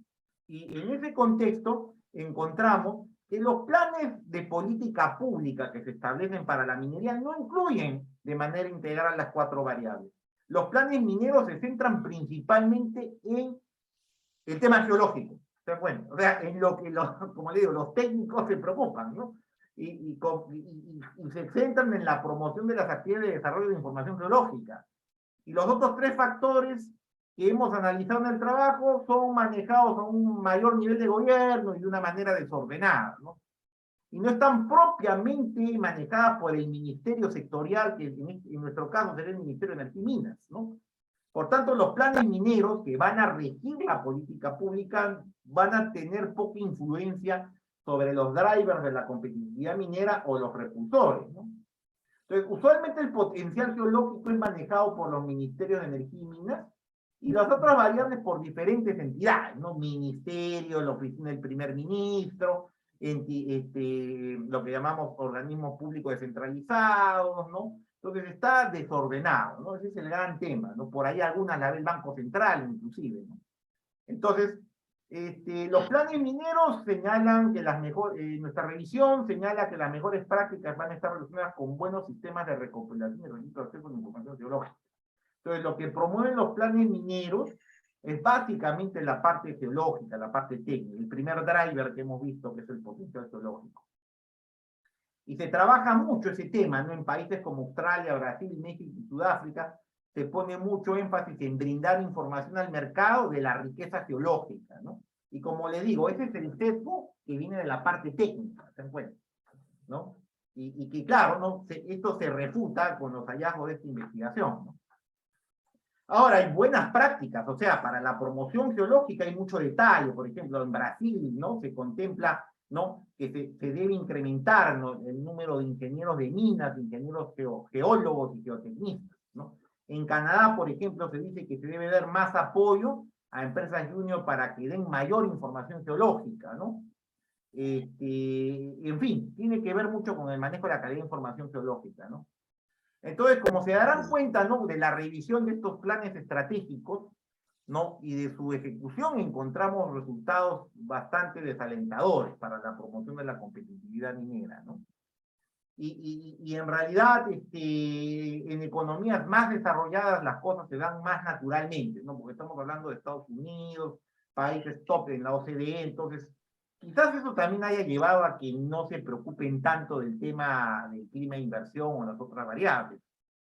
C: Y en ese contexto encontramos que los planes de política pública que se establecen para la minería no incluyen de manera integral las 4 variables. Los planes mineros se centran principalmente en el tema geológico. Entonces, bueno, o sea, en lo que, como le digo, los técnicos se preocupan, ¿no? Y se centran en la promoción de las actividades de desarrollo de información geológica. Y los otros 3 factores que hemos analizado en el trabajo son manejados a un mayor nivel de gobierno y de una manera desordenada, ¿no? Y no están propiamente manejadas por el ministerio sectorial, que en nuestro caso sería el Ministerio de Energía y Minas, ¿no? Por tanto, los planes mineros que van a regir la política pública van a tener poca influencia sobre los drivers de la competitividad minera o los repulsores, ¿no? Entonces, usualmente el potencial geológico es manejado por los ministerios de Energía y Minas, y las otras variables por diferentes entidades, ¿no? Ministerio, la oficina del primer ministro, lo que llamamos organismos públicos descentralizados, ¿no? Entonces está desordenado, ¿no? Ese es el gran tema, ¿no? Por ahí algunas la ve el Banco Central, inclusive, ¿no? Entonces, los planes mineros señalan que nuestra revisión señala que las mejores prácticas van a estar relacionadas con buenos sistemas de recopilación y registro de acceso a la información geológica. Entonces, lo que promueven los planes mineros es básicamente la parte geológica, la parte técnica, el primer driver que hemos visto, que es el potencial geológico. Y se trabaja mucho ese tema, ¿no? En países como Australia, Brasil, México y Sudáfrica, se pone mucho énfasis en brindar información al mercado de la riqueza geológica, ¿no? Y como le digo, ese es el sesgo que viene de la parte técnica, ¿se dan cuenta? ¿No? Y que claro, ¿no? Esto se refuta con los hallazgos de esta investigación, ¿no? Ahora, hay buenas prácticas, o sea, para la promoción geológica hay mucho detalle. Por ejemplo, en Brasil, ¿no? Se contempla, ¿no? Que se debe incrementar, ¿no? El número de ingenieros de minas, ingenieros geólogos y geotecnistas, ¿no? En Canadá, por ejemplo, se dice que se debe dar más apoyo a empresas junior para que den mayor información geológica, ¿no? En fin, tiene que ver mucho con el manejo de la calidad de información geológica, ¿no? Entonces, como se darán cuenta, ¿no? De la revisión de estos planes estratégicos, ¿no? Y de su ejecución encontramos resultados bastante desalentadores para la promoción de la competitividad minera, ¿no? Y en realidad, en economías más desarrolladas las cosas se dan más naturalmente, ¿no? Porque estamos hablando de Estados Unidos, países top en la OCDE, entonces quizás eso también haya llevado a que no se preocupen tanto del tema del clima de inversión o las otras variables.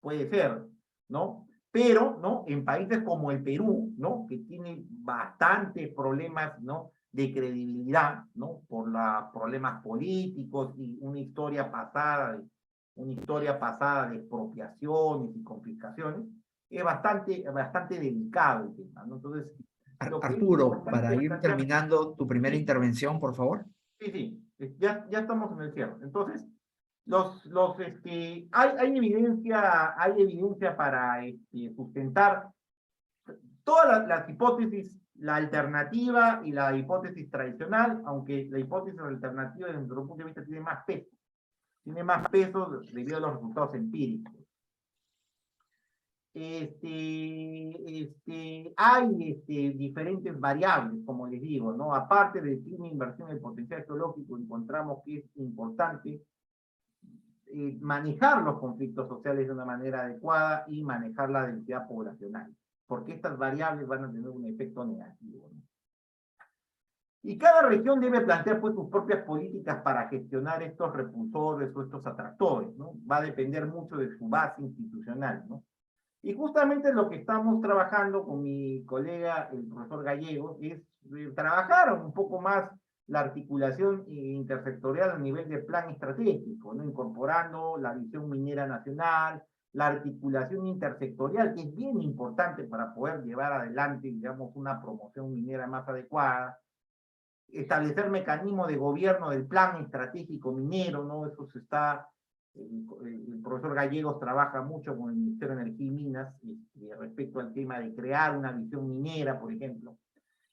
C: Puede ser, ¿no? Pero, ¿no? En países como el Perú, ¿no? Que tiene bastantes problemas, ¿no? De credibilidad, ¿no? Por los problemas políticos y una historia pasada de expropiaciones y confiscaciones, es bastante delicado el tema, ¿no? Entonces, lo que es
B: Arturo, para
C: importante es
B: ir
C: plantear...
B: terminando tu primera
C: Sí,
B: intervención, por favor.
C: sí, ya estamos en el cierre. Entonces, hay evidencia para sustentar todas las hipótesis, la alternativa y la hipótesis tradicional, aunque la hipótesis alternativa desde nuestro punto de vista tiene más peso debido a los resultados empíricos. Hay diferentes variables, como les digo, ¿no? Aparte del clima de inversión y el potencial geológico, encontramos que es importante manejar los conflictos sociales de una manera adecuada y manejar la densidad poblacional, porque estas variables van a tener un efecto negativo, ¿no? Y cada región debe plantear pues sus propias políticas para gestionar estos repulsores o estos atractores, ¿no? Va a depender mucho de su base institucional, ¿no? Y justamente lo que estamos trabajando con mi colega, el profesor Gallegos, es trabajar un poco más la articulación intersectorial a nivel de plan estratégico, ¿no? Incorporando la visión minera nacional, la articulación intersectorial, que es bien importante para poder llevar adelante, digamos, una promoción minera más adecuada, establecer mecanismos de gobierno del plan estratégico minero, ¿no? Eso se está... El profesor Gallegos trabaja mucho con el Ministerio de Energía y Minas respecto al tema de crear una visión minera, por ejemplo,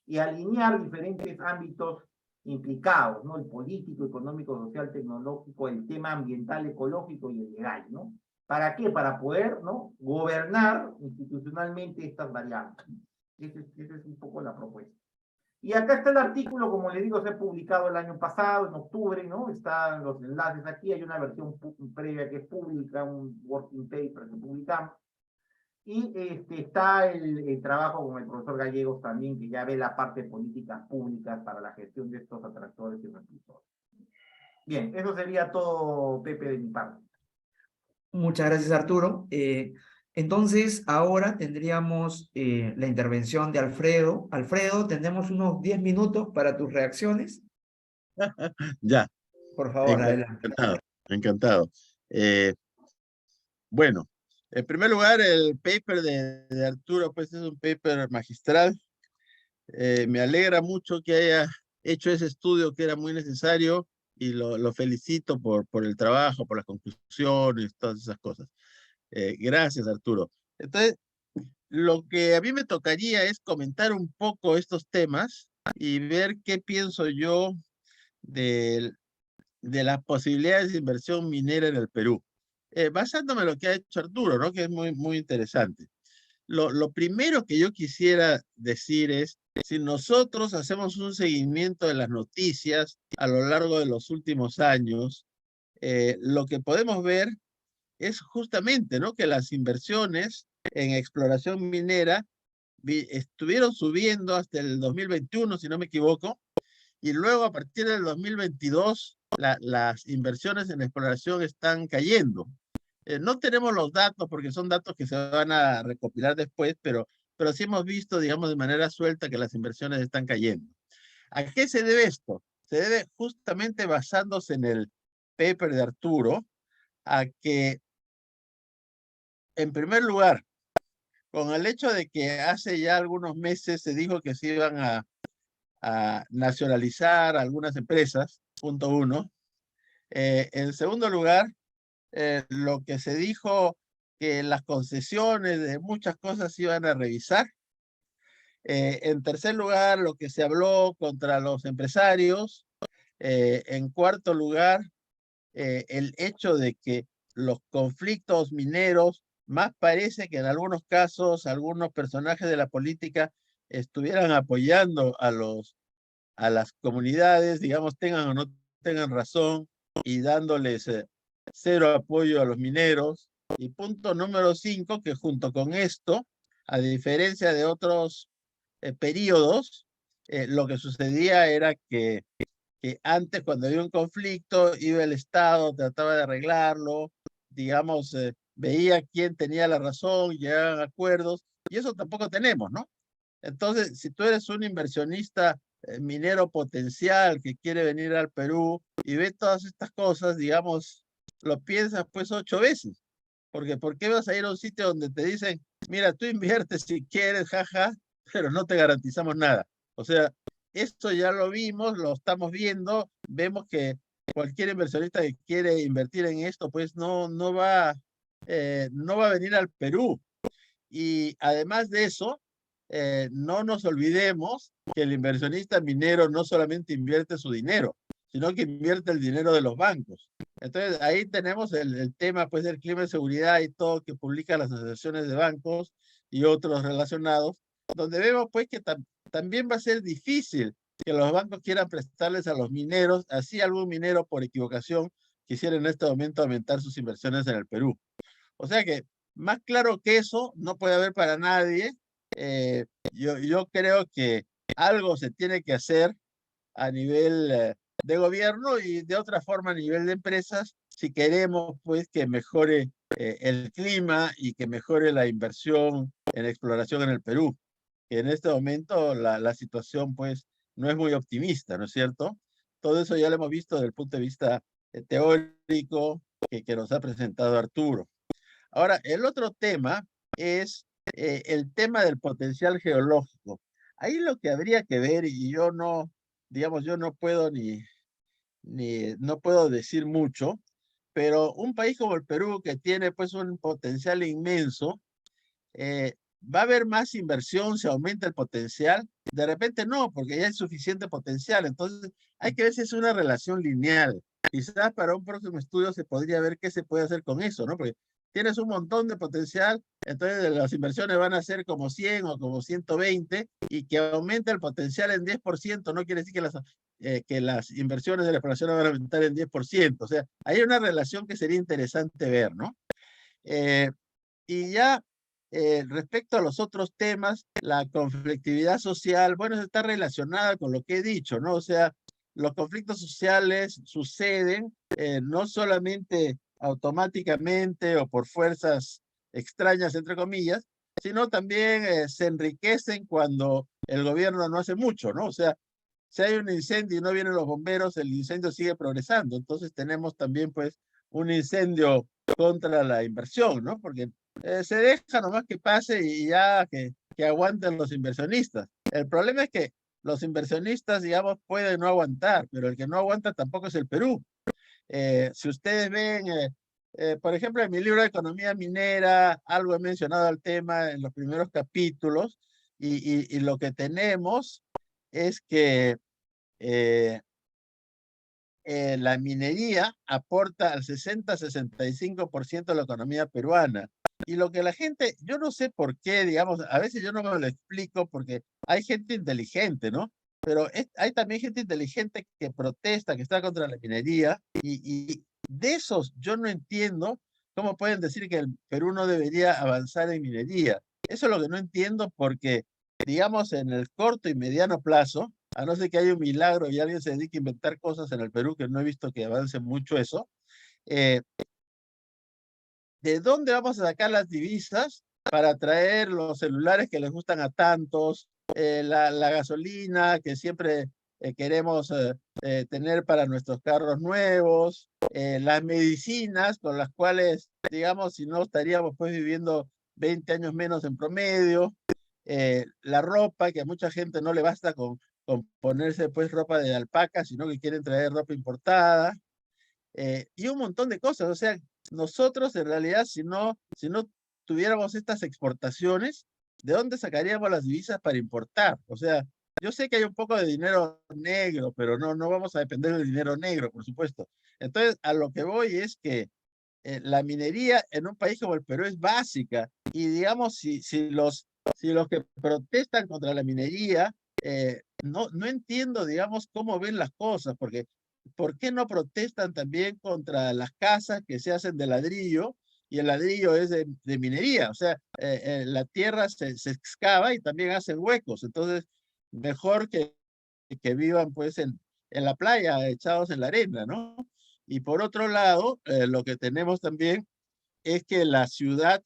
C: y alinear diferentes ámbitos implicados, ¿no? El político, económico, social, tecnológico, el tema ambiental, ecológico y el legal, ¿no? ¿Para qué? Para poder, ¿no? Gobernar institucionalmente estas variables. Esa es un poco la propuesta. Y acá está el artículo, como le digo, se ha publicado el año pasado, en octubre, ¿no? Están los enlaces aquí, hay una versión previa que es pública, un working paper que publicamos. Y está el trabajo con el profesor Gallegos también, que ya ve la parte de políticas públicas para la gestión de estos atractores y repulsores. Bien, eso sería todo, Pepe, de mi parte.
B: Muchas gracias, Arturo. Entonces, ahora tendríamos la intervención de Alfredo. Alfredo, tenemos unos 10 minutos para tus reacciones.
A: Ya,
B: Por favor, adelante.
A: encantado. Bueno, en primer lugar, el paper de Arturo, pues es un paper magistral. Me alegra mucho que haya hecho ese estudio que era muy necesario y lo felicito por el trabajo, por las conclusiones, todas esas cosas. Gracias, Arturo. Entonces, lo que a mí me tocaría es comentar un poco estos temas y ver qué pienso yo de las posibilidades de inversión minera en el Perú. Basándome en lo que ha hecho Arturo, ¿no? Que es muy, muy interesante. Lo primero que yo quisiera decir es, si nosotros hacemos un seguimiento de las noticias a lo largo de los últimos años, lo que podemos ver es justamente, ¿no? Que las inversiones en exploración minera estuvieron subiendo hasta el 2021, si no me equivoco, y luego a partir del 2022 las inversiones en exploración están cayendo. No tenemos los datos porque son datos que se van a recopilar después, pero sí hemos visto, digamos, de manera suelta que las inversiones están cayendo. ¿A qué se debe esto? Se debe justamente basándose en el paper de Arturo, a que, en primer lugar, con el hecho de que hace ya algunos meses se dijo que se iban a nacionalizar algunas empresas, punto uno. En segundo lugar, lo que se dijo que las concesiones de muchas cosas se iban a revisar. En tercer lugar, lo que se habló contra los empresarios. En cuarto lugar, el hecho de que los conflictos mineros, más parece que en algunos casos algunos personajes de la política estuvieran apoyando a las comunidades, digamos, tengan o no tengan razón, y dándoles cero apoyo a los mineros. Y punto número 5, que junto con esto, a diferencia de otros periodos, lo que sucedía era que antes, cuando había un conflicto, iba el Estado, trataba de arreglarlo, digamos, veía quién tenía la razón, llegaban a acuerdos, y eso tampoco tenemos, ¿no? Entonces, si tú eres un inversionista minero potencial que quiere venir al Perú y ve todas estas cosas, digamos, lo piensas pues 8 veces, porque ¿por qué vas a ir a un sitio donde te dicen, mira, tú inviertes si quieres, jaja, pero no te garantizamos nada? O sea, esto ya lo vimos, lo estamos viendo, vemos que cualquier inversionista que quiere invertir en esto, pues no va a venir al Perú. Y además de eso, no nos olvidemos que el inversionista minero no solamente invierte su dinero, sino que invierte el dinero de los bancos. Entonces, ahí tenemos el tema pues, del clima de seguridad y todo que publican las asociaciones de bancos y otros relacionados, donde vemos pues que también va a ser difícil que los bancos quieran prestarles a los mineros, así algún minero por equivocación quisiera en este momento aumentar sus inversiones en el Perú. O sea que más claro que eso no puede haber para nadie. Yo creo que algo se tiene que hacer a nivel de gobierno y de otra forma a nivel de empresas si queremos pues que mejore el clima y que mejore la inversión en exploración en el Perú. Que en este momento la situación pues no es muy optimista, ¿no es cierto? Todo eso ya lo hemos visto desde el punto de vista teórico que nos ha presentado Arturo. Ahora, el otro tema es el tema del potencial geológico. Ahí lo que habría que ver, y yo no, digamos, yo no puedo no puedo decir mucho, pero un país como el Perú, que tiene pues un potencial inmenso, ¿va a haber más inversión si aumenta el potencial? De repente no, porque ya hay suficiente potencial. Entonces, hay que ver si es una relación lineal. Quizás para un próximo estudio se podría ver qué se puede hacer con eso, ¿no? Porque tienes un montón de potencial, entonces las inversiones van a ser como 100 o como 120, y que aumente el potencial en 10% no quiere decir que las inversiones de la exploración van a aumentar en 10%. O sea, hay una relación que sería interesante ver, ¿no? Eh, y ya respecto a los otros temas, la conflictividad social, bueno, está relacionada con lo que he dicho, ¿no? O sea, los conflictos sociales suceden no solamente automáticamente o por fuerzas extrañas, entre comillas, sino también se enriquecen cuando el gobierno no hace mucho, ¿no? O sea, si hay un incendio y no vienen los bomberos, el incendio sigue progresando. Entonces tenemos también, pues, un incendio contra la inversión, ¿no? Porque se deja nomás que pase y ya que aguanten los inversionistas. El problema es que los inversionistas, digamos, pueden no aguantar, pero el que no aguanta tampoco es el Perú. Si ustedes ven, por ejemplo, en mi libro de Economía Minera, algo he mencionado al tema en los primeros capítulos, y lo que tenemos es que eh, la minería aporta al 60-65% de la economía peruana. Y lo que la gente, yo no sé por qué, digamos, a veces yo no me lo explico porque hay gente inteligente, ¿no? Pero hay también gente inteligente que protesta, que está contra la minería, y de esos yo no entiendo cómo pueden decir que el Perú no debería avanzar en minería. Eso es lo que no entiendo porque, digamos, en el corto y mediano plazo, a no ser que haya un milagro y alguien se dedique a inventar cosas en el Perú, que no he visto que avance mucho eso, eh, ¿de dónde vamos a sacar las divisas para traer los celulares que les gustan a tantos, la gasolina que siempre queremos tener para nuestros carros nuevos, las medicinas con las cuales, digamos, si no estaríamos pues viviendo 20 años menos en promedio, la ropa, que a mucha gente no le basta con ponerse pues ropa de alpaca, sino que quieren traer ropa importada, y un montón de cosas. O sea, nosotros en realidad, si no tuviéramos estas exportaciones, ¿de dónde sacaríamos las divisas para importar? O sea, yo sé que hay un poco de dinero negro, pero no vamos a depender del dinero negro, por supuesto. Entonces, a lo que voy es que la minería en un país como el Perú es básica y digamos, si los que protestan contra la minería, no entiendo, digamos, cómo ven las cosas, porque ¿por qué no protestan también contra las casas que se hacen de ladrillo y el ladrillo es de minería? O sea, la tierra se excava y también hacen huecos, entonces mejor que vivan pues en la playa, echados en la arena, ¿no? Y por otro lado, lo que tenemos también es que la ciudad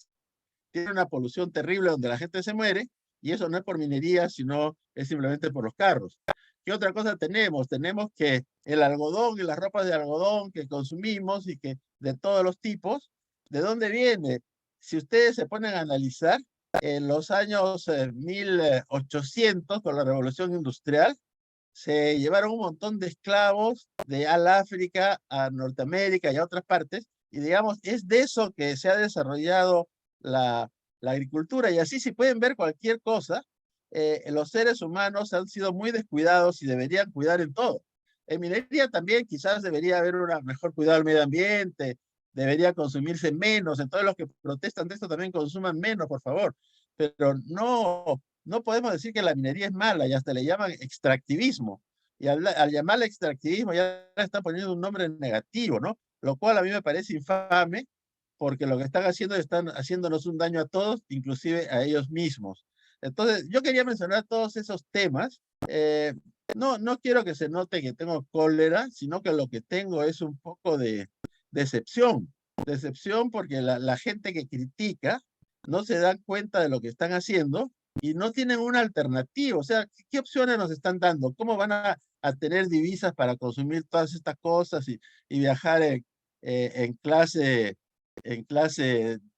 A: tiene una polución terrible donde la gente se muere, y eso no es por minería, sino es simplemente por los carros. ¿Qué otra cosa tenemos? Tenemos que el algodón y las ropas de algodón que consumimos y que de todos los tipos, ¿de dónde viene? Si ustedes se ponen a analizar, en los años 1800, con la revolución industrial, se llevaron un montón de esclavos de al África a Norteamérica y a otras partes, y digamos, es de eso que se ha desarrollado la agricultura, y así si pueden ver cualquier cosa, los seres humanos han sido muy descuidados y deberían cuidar en todo. En minería también quizás debería haber un mejor cuidado del medio ambiente, debería consumirse menos, entonces los que protestan de esto también consuman menos, por favor, pero no podemos decir que la minería es mala, y hasta le llaman extractivismo. Y al llamarle extractivismo ya le están poniendo un nombre negativo, ¿no? Lo cual a mí me parece infame, porque lo que están haciendo es están haciéndonos un daño a todos, inclusive a ellos mismos. Entonces, yo quería mencionar todos esos temas. No quiero que se note que tengo cólera, sino que lo que tengo es un poco de decepción. Decepción porque la gente que critica no se dan cuenta de lo que están haciendo y no tienen una alternativa. O sea, ¿qué opciones nos están dando? ¿Cómo van a tener divisas para consumir todas estas cosas y viajar en clase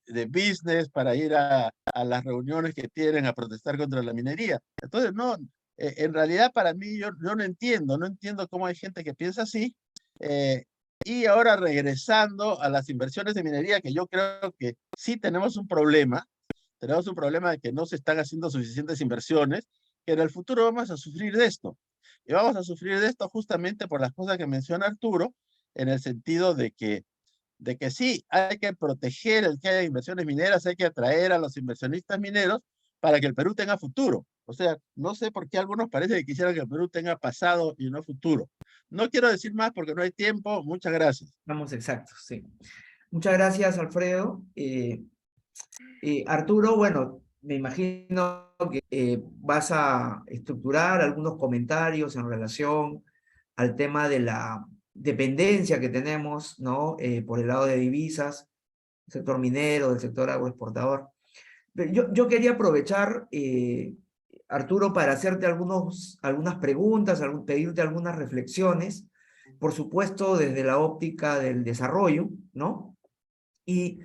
A: de business para ir a las reuniones que tienen a protestar contra la minería? Entonces, no, en realidad para mí yo no entiendo cómo hay gente que piensa así. eh, y ahora regresando a las inversiones de minería, que yo creo que sí tenemos un problema de que no se están haciendo suficientes inversiones, que en el futuro vamos a sufrir de esto. Y vamos a sufrir de esto justamente por las cosas que menciona Arturo, en el sentido de que sí, hay que proteger el que haya inversiones mineras, hay que atraer a los inversionistas mineros para que el Perú tenga futuro. O sea, no sé por qué algunos parece que quisieran que el Perú tenga pasado y no futuro. No quiero decir más porque no hay tiempo. Muchas gracias.
B: Vamos exactos, sí. Muchas gracias, Alfredo. Arturo, bueno, me imagino que vas a estructurar algunos comentarios en relación al tema de la dependencia que tenemos, ¿no? Por el lado de divisas, del sector minero, del sector agroexportador. Pero yo quería aprovechar, Arturo, para hacerte algunas preguntas, pedirte algunas reflexiones, por supuesto, desde la óptica del desarrollo, ¿no? Y,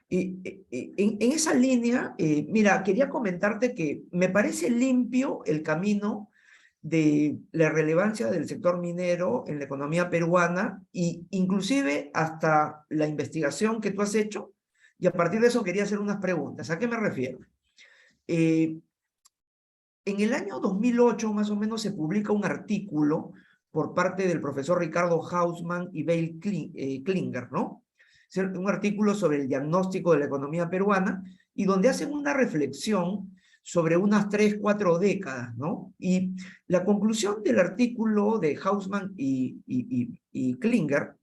B: en esa línea, mira, quería comentarte que me parece limpio el camino de la relevancia del sector minero en la economía peruana, y inclusive hasta la investigación que tú has hecho, y a partir de eso quería hacer unas preguntas. ¿A qué me refiero? Eh, en el año 2008, más o menos, se publica un artículo por parte del profesor Ricardo Hausmann y Bale Klinger, ¿no? Un artículo sobre el diagnóstico de la economía peruana, y donde hacen una reflexión sobre unas 3, 4 décadas, ¿no? Y la conclusión del artículo de Hausmann y Klinger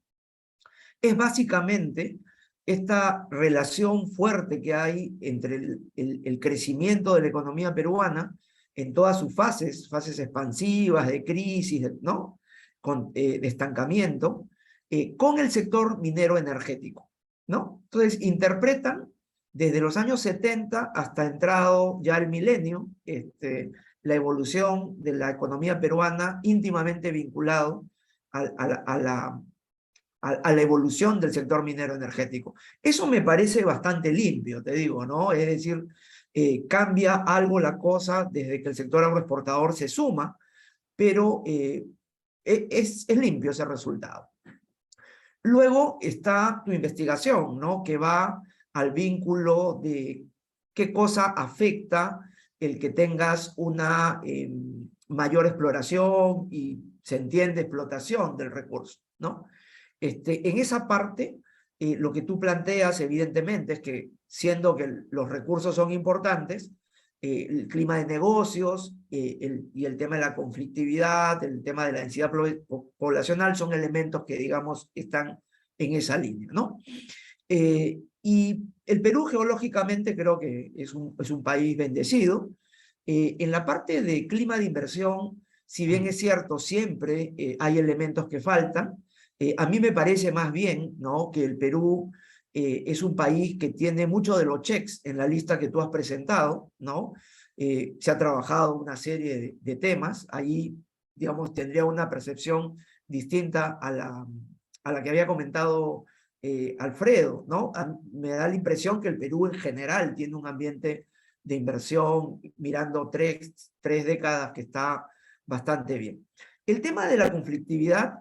B: es básicamente esta relación fuerte que hay entre el crecimiento de la economía peruana en todas sus fases expansivas, de crisis, ¿no? De estancamiento, con el sector minero energético. ¿no? Entonces, interpretan desde los años 70 hasta entrado ya el milenio, la evolución de la economía peruana íntimamente vinculado a la evolución del sector minero energético. Eso me parece bastante limpio, te digo, ¿no? Es decir, cambia algo la cosa desde que el sector agroexportador se suma, pero es limpio ese resultado. Luego está tu investigación, ¿no? Que va al vínculo de qué cosa afecta el que tengas una mayor exploración y se entiende explotación del recurso, ¿no? En esa parte, lo que tú planteas evidentemente es que siendo que los recursos son importantes, el clima de negocios y el tema de la conflictividad, el tema de la densidad poblacional son elementos que, digamos, están en esa línea, ¿no? Y el Perú geológicamente creo que es un país bendecido. En la parte de clima de inversión, si bien es cierto, siempre hay elementos que faltan, a mí me parece más bien, ¿no?, que el Perú es un país que tiene muchos de los checks en la lista que tú has presentado, ¿no? Se ha trabajado una serie de temas, ahí, digamos, tendría una percepción distinta a la que había comentado Alfredo, ¿no? Me da la impresión que el Perú en general tiene un ambiente de inversión, mirando tres décadas, que está bastante bien. El tema de la conflictividad,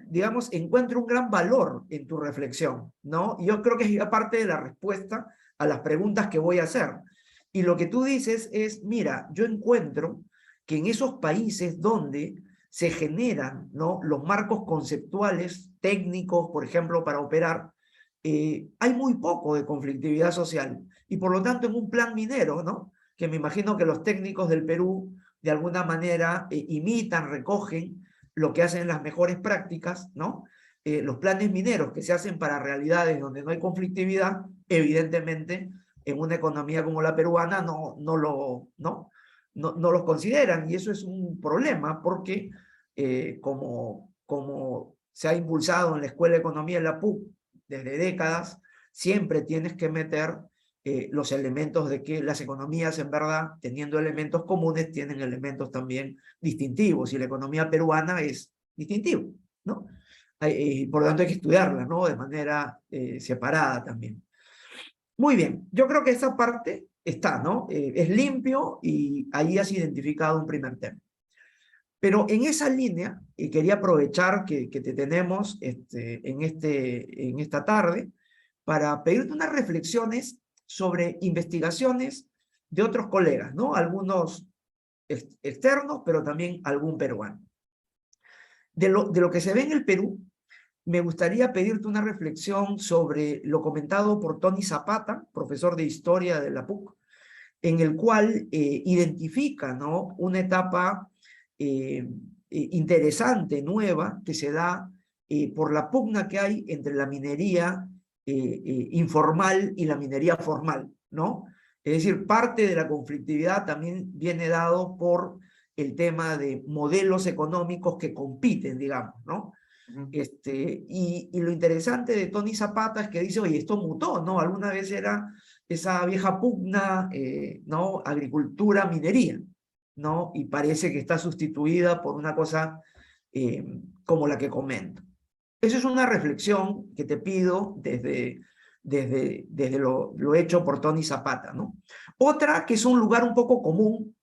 B: digamos, encuentro un gran valor en tu reflexión, ¿no? Yo creo que es parte de la respuesta a las preguntas que voy a hacer. Y lo que tú dices es, mira, yo encuentro que en esos países donde se generan, ¿no?, los marcos conceptuales, técnicos, por ejemplo, para operar, hay muy poco de conflictividad social. Y por lo tanto, en un plan minero, ¿no?, que me imagino que los técnicos del Perú de alguna manera imitan, recogen lo que hacen las mejores prácticas, ¿no? Los planes mineros que se hacen para realidades donde no hay conflictividad, evidentemente, en una economía como la peruana no los consideran, y eso es un problema porque como se ha impulsado en la Escuela de Economía en la PUC desde décadas, siempre tienes que meter los elementos de que las economías, en verdad, teniendo elementos comunes, tienen elementos también distintivos, y la economía peruana es distintiva, ¿no? Por lo tanto hay que estudiarla, ¿no?, de manera separada también. Muy bien, yo creo que esa parte está, ¿no? Es limpio y ahí has identificado un primer tema. Pero en esa línea, y quería aprovechar que te tenemos en esta tarde para pedirte unas reflexiones sobre investigaciones de otros colegas, ¿no? Algunos externos, pero también algún peruano. De lo que se ve en el Perú, me gustaría pedirte una reflexión sobre lo comentado por Tony Zapata, profesor de Historia de la PUC, en el cual identifica, ¿no?, una etapa interesante, nueva, que se da por la pugna que hay entre la minería informal y la minería formal, ¿no? Es decir, parte de la conflictividad también viene dado por el tema de modelos económicos que compiten, digamos, ¿no? Y lo interesante de Tony Zapata es que dice, oye, esto mutó, ¿no? Alguna vez era esa vieja pugna, ¿no?, agricultura, minería, ¿no? Y parece que está sustituida por una cosa como la que comento. Esa es una reflexión que te pido desde lo hecho por Tony Zapata, ¿no? Otra, que es un lugar un poco común,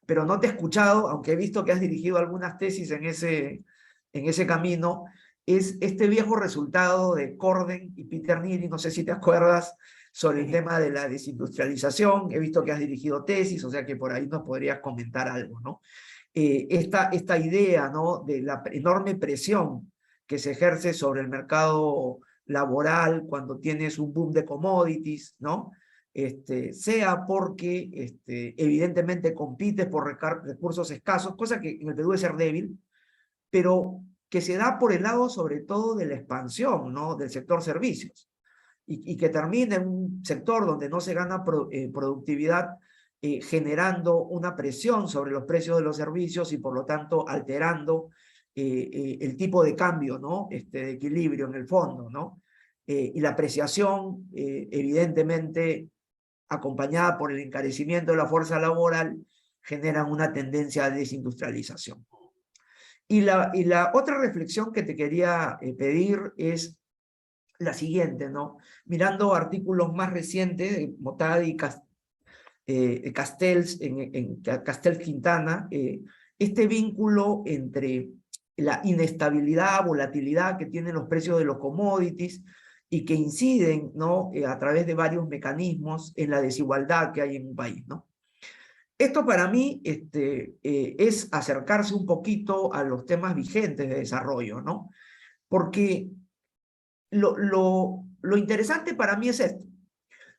B: pero no te he escuchado, aunque he visto que has dirigido algunas tesis en ese camino, es este viejo resultado de Corden y Peter Neary, no sé si te acuerdas, sobre el tema de la desindustrialización. He visto que has dirigido tesis, o sea que por ahí nos podrías comentar algo, ¿no? Esta idea, ¿no?, de la enorme presión que se ejerce sobre el mercado laboral cuando tienes un boom de commodities, ¿no? Sea porque evidentemente compites por recursos escasos, cosa que en el Perú debe ser débil, pero que se da por el lado sobre todo de la expansión, ¿no?, del sector servicios, y que termina en un sector donde no se gana productividad, generando una presión sobre los precios de los servicios y por lo tanto alterando el tipo de cambio, ¿no?, de equilibrio en el fondo, ¿no? y la apreciación, evidentemente, acompañada por el encarecimiento de la fuerza laboral, generan una tendencia a desindustrialización. Y la otra reflexión que te quería pedir es la siguiente, ¿no? Mirando artículos más recientes de Motad y Castells, Castells Quintana, este vínculo entre la inestabilidad, volatilidad que tienen los precios de los commodities y que inciden, ¿no? A través de varios mecanismos en la desigualdad que hay en un país, ¿no? Esto para mí es acercarse un poquito a los temas vigentes de desarrollo, ¿no? Porque lo interesante para mí es esto.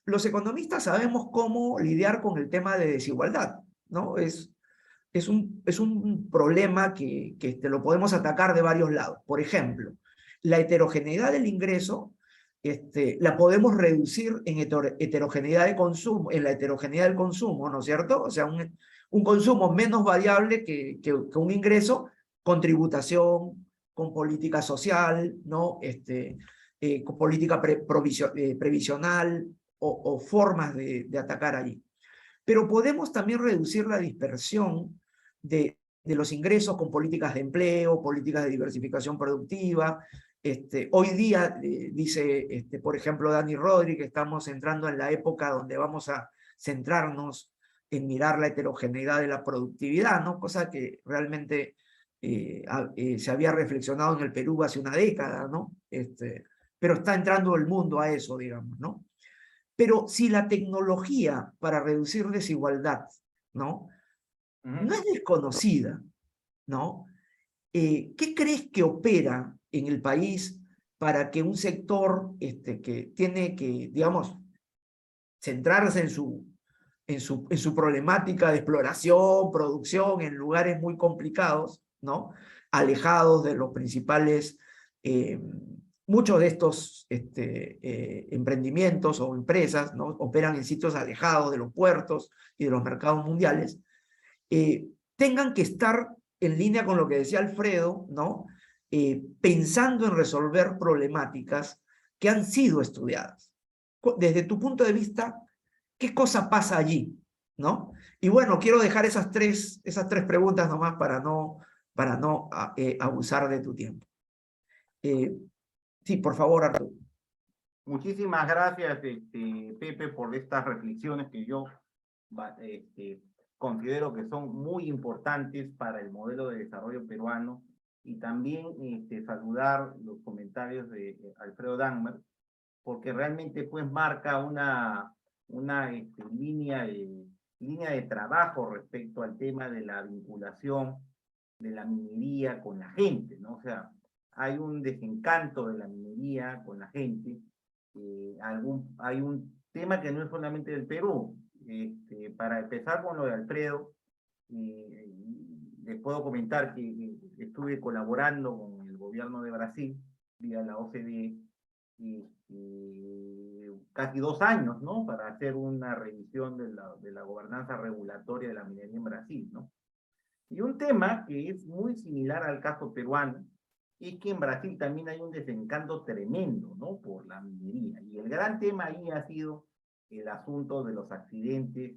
B: Los economistas sabemos cómo lidiar con el tema de desigualdad, ¿no? Es un problema que lo podemos atacar de varios lados. Por ejemplo, la heterogeneidad del ingreso la podemos reducir en heterogeneidad de consumo, en la heterogeneidad del consumo, ¿no es cierto? O sea, un consumo menos variable que un ingreso con tributación, con política social, ¿no? Con política previsional o formas de atacar allí. Pero podemos también reducir la dispersión de los ingresos con políticas de empleo, políticas de diversificación productiva. Hoy día, dice, por ejemplo, Dani Rodríguez, que estamos entrando en la época donde vamos a centrarnos en mirar la heterogeneidad de la productividad, ¿no? Cosa que realmente se había reflexionado en el Perú hace una década, ¿no? Pero está entrando el mundo a eso, digamos, ¿no? Pero si la tecnología para reducir desigualdad, ¿no? No es desconocida, ¿no? ¿Qué crees que opera en el país para que un sector que tiene que, digamos, centrarse en su problemática de exploración, producción, en lugares muy complicados, ¿no? Alejados de los principales, muchos de estos emprendimientos o empresas, ¿no? Operan en sitios alejados de los puertos y de los mercados mundiales, tengan que estar en línea con lo que decía Alfredo, ¿no? Pensando en resolver problemáticas que han sido estudiadas. Desde tu punto de vista, ¿qué cosa pasa allí? ¿No? Y bueno, quiero dejar esas tres preguntas nomás para no abusar de tu tiempo. Sí, por favor, Arturo.
C: Muchísimas gracias, Pepe, por estas reflexiones que yo considero que son muy importantes para el modelo de desarrollo peruano, y también saludar los comentarios de Alfredo Dangmer, porque realmente pues marca una línea de trabajo respecto al tema de la vinculación de la minería con la gente, ¿no? O sea, hay un desencanto de la minería con la gente. Hay un tema que no es solamente del Perú. Para empezar con lo de Alfredo, les puedo comentar que estuve colaborando con el gobierno de Brasil vía la OCDE casi 2 años, ¿no? Para hacer una revisión de la gobernanza regulatoria de la minería en Brasil, ¿no? Y un tema que es muy similar al caso peruano es que en Brasil también hay un desencanto tremendo, ¿no? Por la minería. Y el gran tema ahí ha sido el asunto de los accidentes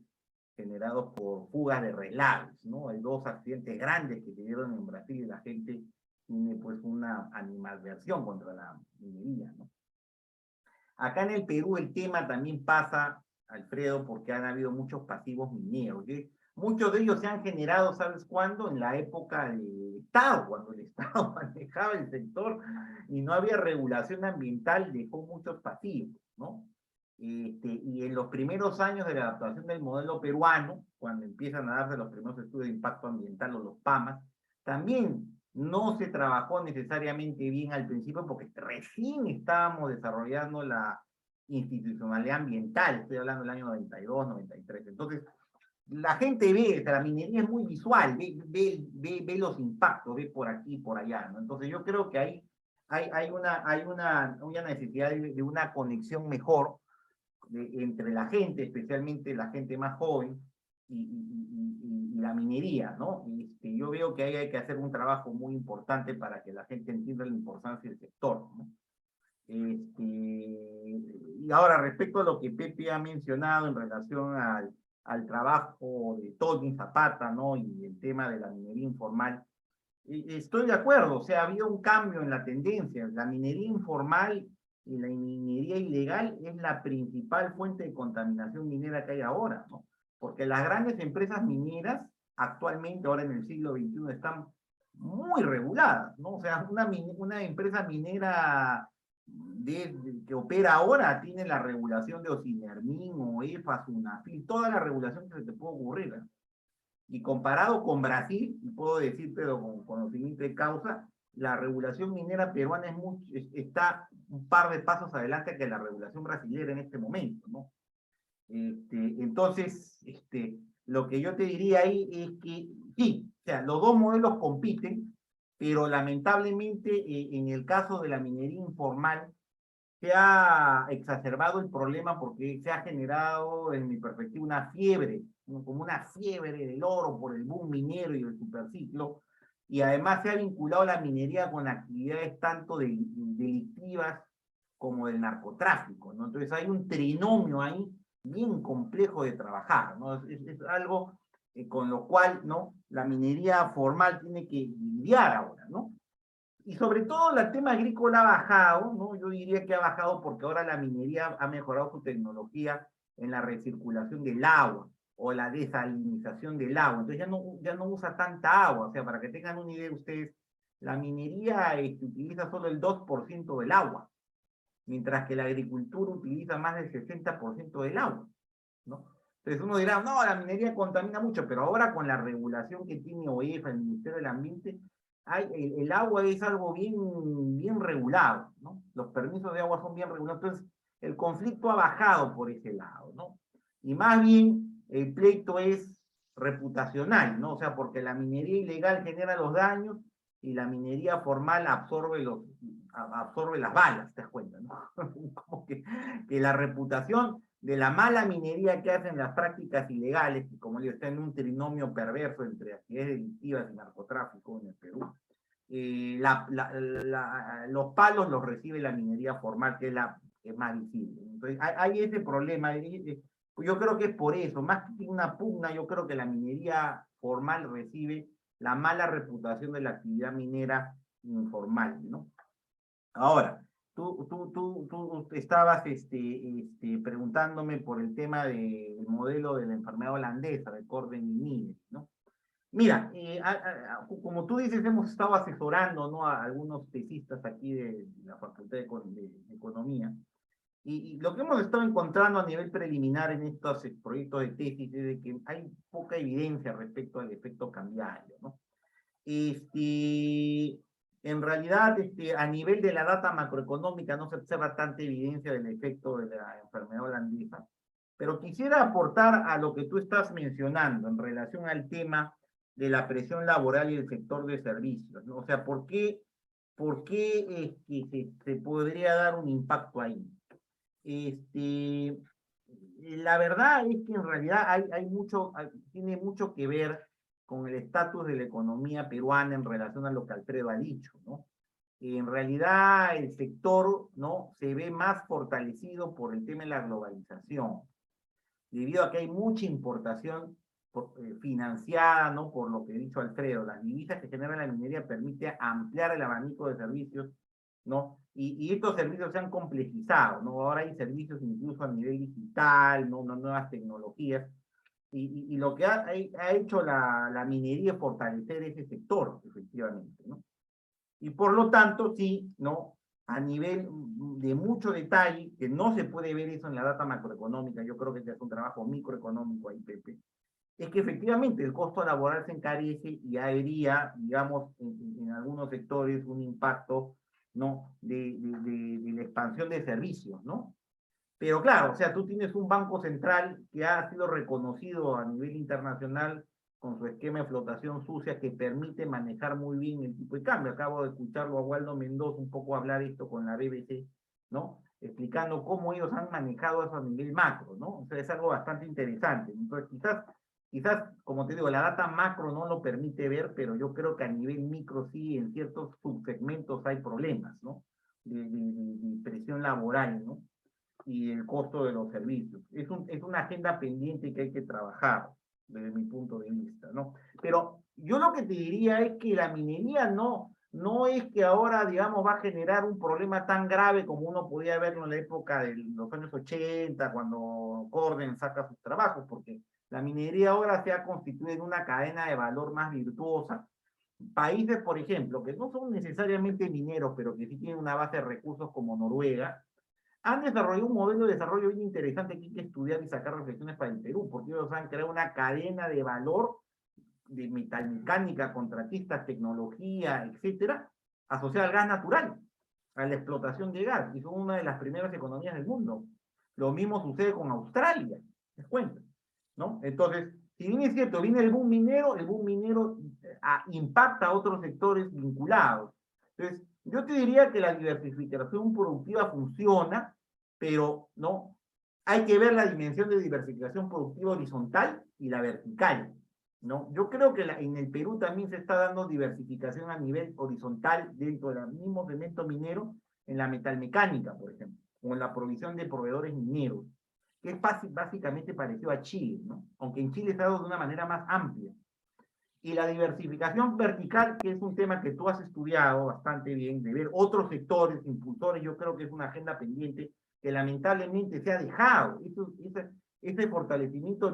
C: generados por fugas de relaves, ¿no? Hay 2 accidentes grandes que se dieron en Brasil y la gente tiene pues una animadversión contra la minería, ¿no? Acá en el Perú el tema también pasa, Alfredo, porque han habido muchos pasivos mineros. ¿Sí? Muchos de ellos se han generado, ¿sabes cuándo? En la época del Estado, cuando el Estado manejaba el sector y no había regulación ambiental, dejó muchos pasivos, ¿no? Y en los primeros años de la adaptación del modelo peruano, cuando empiezan a darse los primeros estudios de impacto ambiental o los PAMAS, también no se trabajó necesariamente bien al principio porque recién estábamos desarrollando la institucionalidad ambiental, estoy hablando del año 92, 93. Entonces, la gente ve, o sea, la minería es muy visual, ve los impactos, ve por aquí y por allá, ¿no? Entonces, yo creo que ahí hay una necesidad de una conexión mejor entre la gente, especialmente la gente más joven, y la minería, ¿no? Yo veo que ahí hay que hacer un trabajo muy importante para que la gente entienda la importancia del sector, ¿no? Y ahora, respecto a lo que Pepe ha mencionado en relación al trabajo de Tolkien Zapata, ¿no? Y el tema de la minería informal, estoy de acuerdo, o sea, ha habido un cambio en la tendencia. La minería informal y la minería ilegal es la principal fuente de contaminación minera que hay ahora, ¿no? Porque las grandes empresas mineras actualmente, ahora en el siglo XXI, están muy reguladas, ¿no? O sea, una empresa minera que opera ahora tiene la regulación de Osimermin, OEFA, SUNAFIL, toda la regulación que se te puede ocurrir, ¿eh? Y comparado con Brasil, y puedo decirte con conocimiento de causa, la regulación minera peruana está un par de pasos adelante que la regulación brasileña en este momento, ¿no? Entonces, lo que yo te diría ahí es que sí, o sea, los dos modelos compiten, pero lamentablemente en el caso de la minería informal se ha exacerbado el problema porque se ha generado, en mi perspectiva, una fiebre, como una fiebre del oro por el boom minero y el superciclo, y además se ha vinculado la minería con actividades tanto delictivas como del narcotráfico, ¿no? Entonces hay un trinomio ahí bien complejo de trabajar, ¿no? Es algo con lo cual, ¿no? La minería formal tiene que lidiar ahora, ¿no? Y sobre todo el tema agrícola ha bajado, ¿no? Yo diría que ha bajado porque ahora la minería ha mejorado su tecnología en la recirculación del agua o la desalinización del agua. Entonces ya no usa tanta agua. O sea, para que tengan una idea ustedes, la minería utiliza solo el 2% del agua, mientras que la agricultura utiliza más del 60% del agua, ¿no? Entonces uno dirá, no, la minería contamina mucho, pero ahora con la regulación que tiene OEFA, el Ministerio del Ambiente, el agua es algo bien regulado, ¿no? Los permisos de agua son bien regulados, entonces el conflicto ha bajado por ese lado, ¿no? Y más bien el pleito es reputacional, ¿no? O sea, porque la minería ilegal genera los daños y la minería formal absorbe las balas, te das cuenta, ¿no? Como que la reputación de la mala minería que hacen las prácticas ilegales, que como digo, está en un trinomio perverso entre actividades delictivas y narcotráfico en el Perú, los palos los recibe la minería formal, que es la que es más visible. Entonces, hay ese problema. Yo creo que es por eso, más que una pugna, yo creo que la minería formal recibe la mala reputación de la actividad minera informal, ¿no? Ahora, tú estabas preguntándome por el tema del modelo de la enfermedad holandesa, de Corden-Minier, ¿no? Mira, como tú dices, hemos estado asesorando, ¿no? A algunos tesistas aquí de la Facultad de Economía, y lo que hemos estado encontrando a nivel preliminar en estos proyectos de tesis es de que hay poca evidencia respecto al efecto cambiario, ¿no? En realidad, a nivel de la data macroeconómica no se observa tanta evidencia del efecto de la enfermedad holandesa, pero quisiera aportar a lo que tú estás mencionando en relación al tema de la presión laboral y el sector de servicios, ¿no? O sea, ¿por qué se podría dar un impacto ahí? La verdad es que en realidad tiene mucho que ver con el estatus de la economía peruana en relación a lo que Alfredo ha dicho, ¿no? En realidad el sector, ¿no? Se ve más fortalecido por el tema de la globalización, debido a que hay mucha importación financiada, ¿no? Por lo que ha dicho Alfredo, las divisas que genera la minería permite ampliar el abanico de servicios, ¿no? Y estos servicios se han complejizado, ¿no? Ahora hay servicios incluso a nivel digital, ¿no? Nuevas tecnologías, y lo que ha hecho la minería es fortalecer ese sector, efectivamente, ¿no? Y por lo tanto, sí, ¿no? A nivel de mucho detalle, que no se puede ver eso en la data macroeconómica, yo creo que este es un trabajo microeconómico ahí, Pepe, es que efectivamente el costo laboral se encarece y habría, digamos, en algunos sectores un impacto, ¿no? De la expansión de servicios, ¿no? Pero claro, o sea, tú tienes un banco central que ha sido reconocido a nivel internacional con su esquema de flotación sucia que permite manejar muy bien el tipo de cambio. Acabo de escucharlo a Waldo Mendoza un poco hablar esto con la BBC, ¿no? Explicando cómo ellos han manejado eso a nivel macro, ¿no? O sea, es algo bastante interesante. Entonces, quizás, como te digo, la data macro no lo permite ver, pero yo creo que a nivel micro sí, en ciertos subsegmentos hay problemas, ¿no? de presión laboral, ¿no? Y el costo de los servicios. Es una agenda pendiente que hay que trabajar, desde mi punto de vista, ¿no? Pero yo lo que te diría es que la minería no es que ahora, digamos, va a generar un problema tan grave como uno podía verlo en la época de los años 80, cuando Corden saca sus trabajos, porque la minería ahora se ha constituido en una cadena de valor más virtuosa. Países, por ejemplo, que no son necesariamente mineros, pero que sí tienen una base de recursos como Noruega, han desarrollado un modelo de desarrollo bien interesante que hay que estudiar y sacar reflexiones para el Perú, porque ellos han creado una cadena de valor de metalmecánica, contratistas, tecnología, etcétera, asociada al gas natural, a la explotación de gas, y son una de las primeras economías del mundo. Lo mismo sucede con Australia, les cuento, ¿no? Entonces, si bien es cierto, viene el boom minero impacta a otros sectores vinculados. Entonces, yo te diría que la diversificación productiva funciona, pero no hay que ver la dimensión de diversificación productiva horizontal y la vertical, ¿no? Yo creo que en el Perú también se está dando diversificación a nivel horizontal dentro del mismo segmento minero, en la metalmecánica, por ejemplo, o en la provisión de proveedores mineros, que es básicamente parecido a Chile, ¿no? Aunque en Chile se ha dado de una manera más amplia. Y la diversificación vertical, que es un tema que tú has estudiado bastante bien, de ver otros sectores, impulsores, yo creo que es una agenda pendiente que lamentablemente se ha dejado. Ese fortalecimiento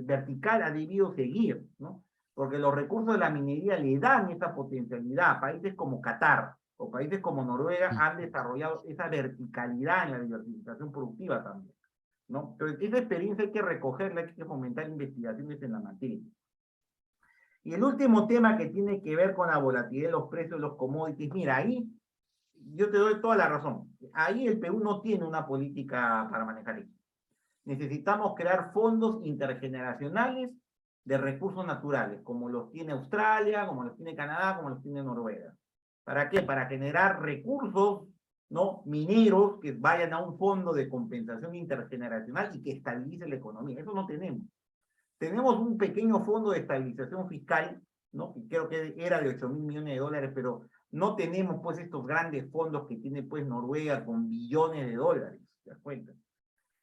C: vertical ha debido seguir, ¿no? Porque los recursos de la minería le dan esa potencialidad. Países como Qatar o países como Noruega han desarrollado esa verticalidad en la diversificación productiva también, ¿no? Entonces, esa experiencia hay que recogerla, hay que fomentar investigaciones en la materia. Y el último tema que tiene que ver con la volatilidad de los precios de los commodities, mira, ahí yo te doy toda la razón. Ahí el Perú no tiene una política para manejar eso. Necesitamos crear fondos intergeneracionales de recursos naturales, como los tiene Australia, como los tiene Canadá, como los tiene Noruega. ¿Para qué? Para generar recursos, ¿no?, mineros que vayan a un fondo de compensación intergeneracional y que estabilice la economía. Eso no tenemos. Tenemos un pequeño fondo de estabilización fiscal, ¿no?, que creo que era de 8.000 millones de dólares, pero no tenemos pues estos grandes fondos que tiene pues Noruega con billones de dólares, ¿te das cuenta?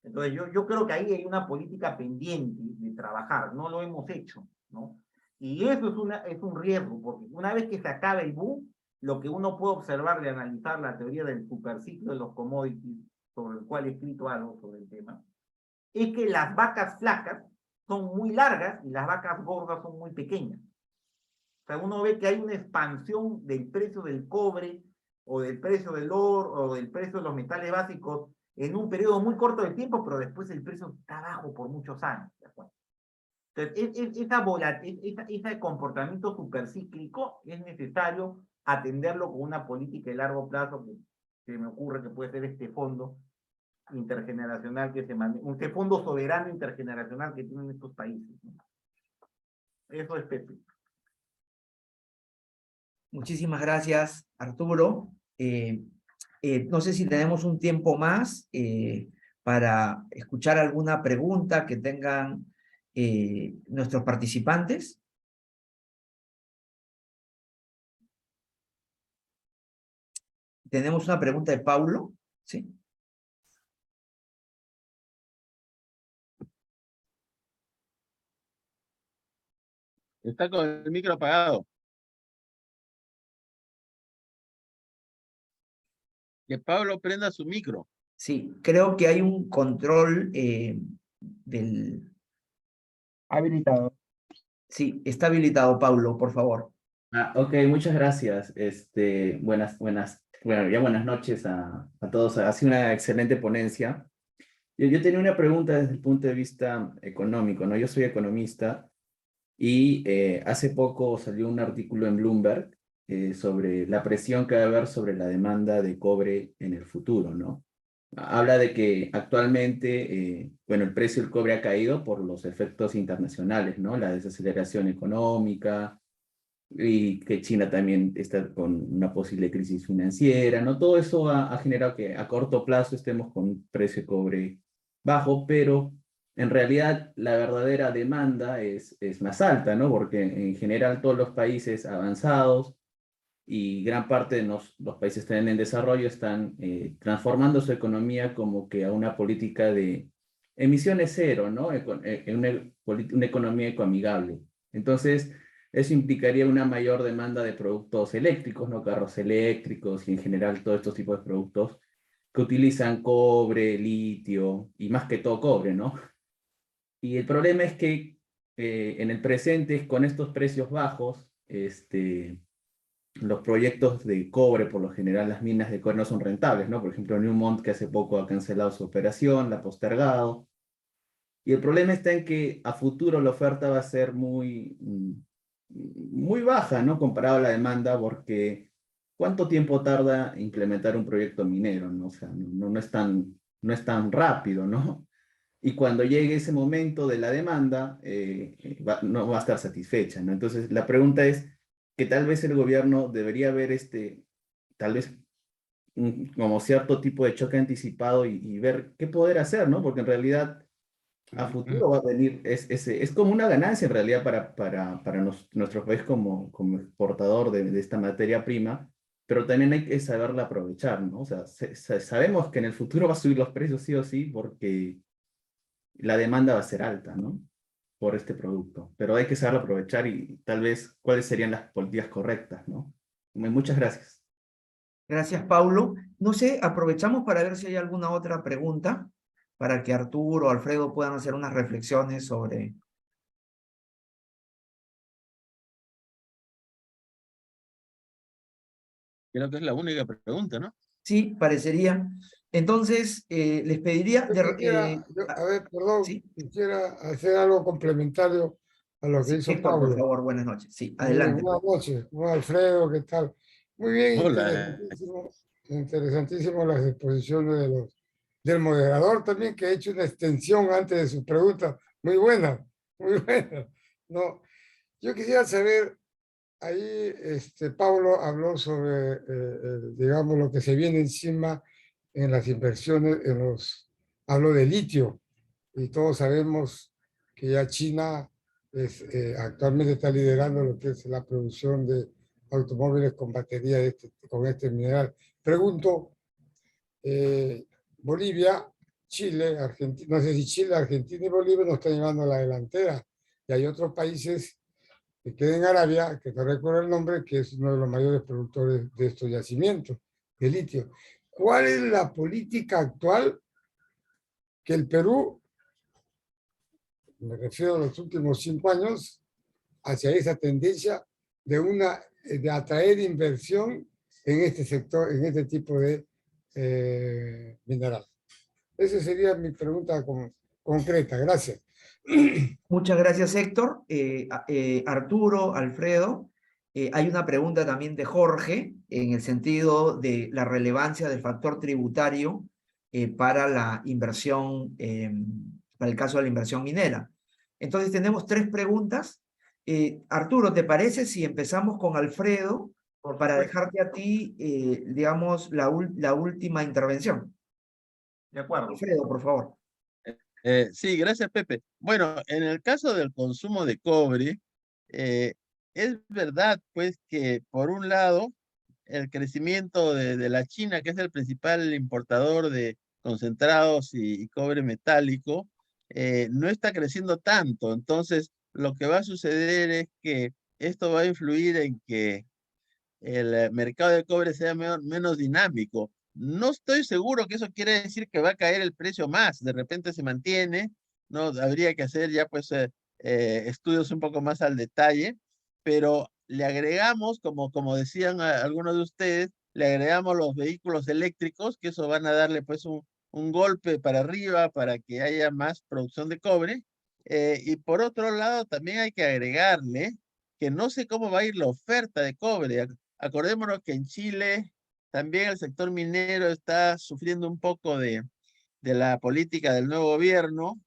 C: Entonces yo creo que ahí hay una política pendiente de trabajar, no lo hemos hecho, ¿no? Y eso es un riesgo, porque una vez que se acabe el boom, lo que uno puede observar de analizar la teoría del superciclo de los commodities, sobre el cual he escrito algo sobre el tema, es que las vacas flacas son muy largas y las vacas gordas son muy pequeñas. O sea, uno ve que hay una expansión del precio del cobre o del precio del oro o del precio de los metales básicos en un periodo muy corto de tiempo, pero después el precio está bajo por muchos años. Entonces, ese comportamiento supercíclico es necesario atenderlo con una política de largo plazo que se me ocurre que puede ser este fondo intergeneracional que se maneja, un fondo soberano intergeneracional que tienen estos países, ¿no? Eso es Pepe.
B: Muchísimas gracias, Arturo. No sé si tenemos un tiempo más para escuchar alguna pregunta que tengan nuestros participantes. Tenemos una pregunta de Paulo, ¿sí?
A: Está con el micro apagado. Que Pablo prenda su micro.
B: Sí, creo que hay un control del...
D: Habilitado.
B: Sí, está habilitado, Paulo, por favor.
D: Ok, muchas gracias. Buenas noches a todos. Ha sido una excelente ponencia. Yo tenía una pregunta desde el punto de vista económico, ¿no? Yo soy economista y hace poco salió un artículo en Bloomberg sobre la presión que va a haber sobre la demanda de cobre en el futuro, ¿no? Habla de que actualmente, el precio del cobre ha caído por los efectos internacionales, ¿no? La desaceleración económica y que China también está con una posible crisis financiera, ¿no? Todo eso ha generado que a corto plazo estemos con un precio de cobre bajo, pero en realidad la verdadera demanda es más alta, ¿no? Porque en general todos los países avanzados y gran parte de los países que están en desarrollo están transformando su economía como que a una política de emisiones cero, ¿no? Una economía ecoamigable. Entonces, eso implicaría una mayor demanda de productos eléctricos, ¿no? Carros eléctricos y en general todos estos tipos de productos que utilizan cobre, litio y más que todo cobre, ¿no? Y el problema es que en el presente, con estos precios bajos, los proyectos de cobre, por lo general las minas de cobre no son rentables, ¿no? Por ejemplo, Newmont, que hace poco ha cancelado su operación, la ha postergado. Y el problema está en que a futuro la oferta va a ser muy baja, ¿no? Comparado a la demanda, porque ¿cuánto tiempo tarda implementar un proyecto minero, ¿no? O sea, no es tan rápido, ¿no? Y cuando llegue ese momento de la demanda, no va a estar satisfecha, ¿no? Entonces, la pregunta es que tal vez el gobierno debería ver tal vez como cierto tipo de choque anticipado y ver qué poder hacer, ¿no? Porque en realidad a futuro va a venir, es como una ganancia en realidad para nuestro país como exportador de esta materia prima, pero también hay que saberla aprovechar, ¿no? O sea, sabemos que en el futuro va a subir los precios sí o sí porque la demanda va a ser alta, ¿no? Por este producto, pero hay que saberlo aprovechar y tal vez cuáles serían las políticas correctas, ¿no? Muchas gracias.
B: Gracias, Paulo. No sé, aprovechamos para ver si hay alguna otra pregunta para que Arturo o Alfredo puedan hacer unas reflexiones sobre...
A: Creo que es la única pregunta, ¿no?
B: Sí, parecería. Entonces, les pediría...
E: Yo quisiera, a ver, perdón,
B: ¿sí?
E: quisiera hacer algo complementario a lo que
B: Sí,
E: hizo
B: Héctor, por
E: Pablo.
B: favor, buenas noches. Sí, adelante.
E: Buenas noches, bueno, Alfredo, ¿qué tal? Muy bien,
A: Hola.
E: interesantísimo las exposiciones del moderador también, que ha hecho una extensión antes de su pregunta. Muy buena, muy buena. No, yo quisiera saber, ahí Pablo habló sobre, digamos, lo que se viene encima en las inversiones, habló de litio, y todos sabemos que ya China actualmente está liderando lo que es la producción de automóviles con batería con este mineral. Pregunto, Bolivia, Chile, Argentina, no sé si Chile, Argentina y Bolivia nos están llevando a la delantera, y hay otros países que queda en Arabia, que no recuerdo el nombre, que es uno de los mayores productores de estos yacimientos de litio. ¿Cuál es la política actual que el Perú, me refiero a los últimos 5 años, hacia esa tendencia de atraer inversión en este sector, en este tipo de mineral? Esa sería mi pregunta concreta. Gracias.
B: Muchas gracias, Héctor. Arturo, Alfredo, hay una pregunta también de Jorge en el sentido de la relevancia del factor tributario para la inversión, para el caso de la inversión minera. Entonces tenemos 3 preguntas. Arturo, ¿te parece si empezamos con Alfredo para dejarte a ti, digamos, la última intervención?
C: De acuerdo.
B: Alfredo, por favor.
A: Sí, gracias, Pepe. Bueno, en el caso del consumo de cobre, es verdad, pues, que por un lado, el crecimiento de la China, que es el principal importador de concentrados y cobre metálico, no está creciendo tanto. Entonces, lo que va a suceder es que esto va a influir en que el mercado de cobre sea menos dinámico. No estoy seguro que eso quiere decir que va a caer el precio más, de repente se mantiene, no habría que hacer ya pues estudios un poco más al detalle, pero le agregamos, como decían algunos de ustedes, le agregamos los vehículos eléctricos, que eso van a darle pues un golpe para arriba para que haya más producción de cobre. Y por otro lado, también hay que agregarle que no sé cómo va a ir la oferta de cobre. Acordémonos que en Chile también el sector minero está sufriendo un poco de la política del nuevo gobierno.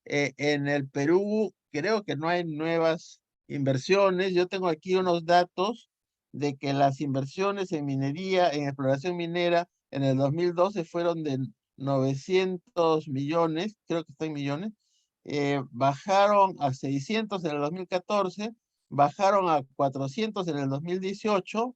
A: En el Perú creo que no hay nuevas inversiones. Yo tengo aquí unos datos de que las inversiones en minería, en exploración minera, en el 2012 fueron de 900 millones, creo que está en millones, bajaron a 600 en el 2014, bajaron a 400 en el 2018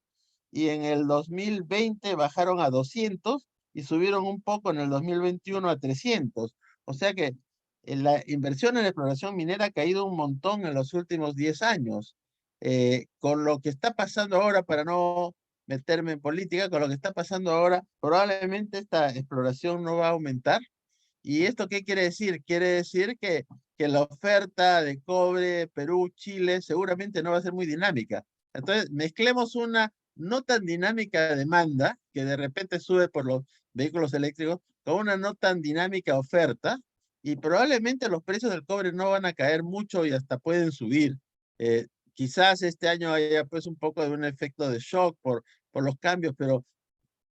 A: y en el 2020 bajaron a 200 y subieron un poco en el 2021 a 300. O sea que la inversión en exploración minera ha caído un montón en los últimos 10 años. Con lo que está pasando ahora, para no meterme en política, con lo que está pasando ahora, probablemente esta exploración no va a aumentar. ¿Y esto qué quiere decir? Quiere decir que la oferta de cobre, Perú, Chile, seguramente no va a ser muy dinámica. Entonces, mezclemos una no tan dinámica demanda, que de repente sube por los vehículos eléctricos, con una no tan dinámica oferta, y probablemente los precios del cobre no van a caer mucho y hasta pueden subir. Quizás este año haya pues un poco de un efecto de shock por los cambios, pero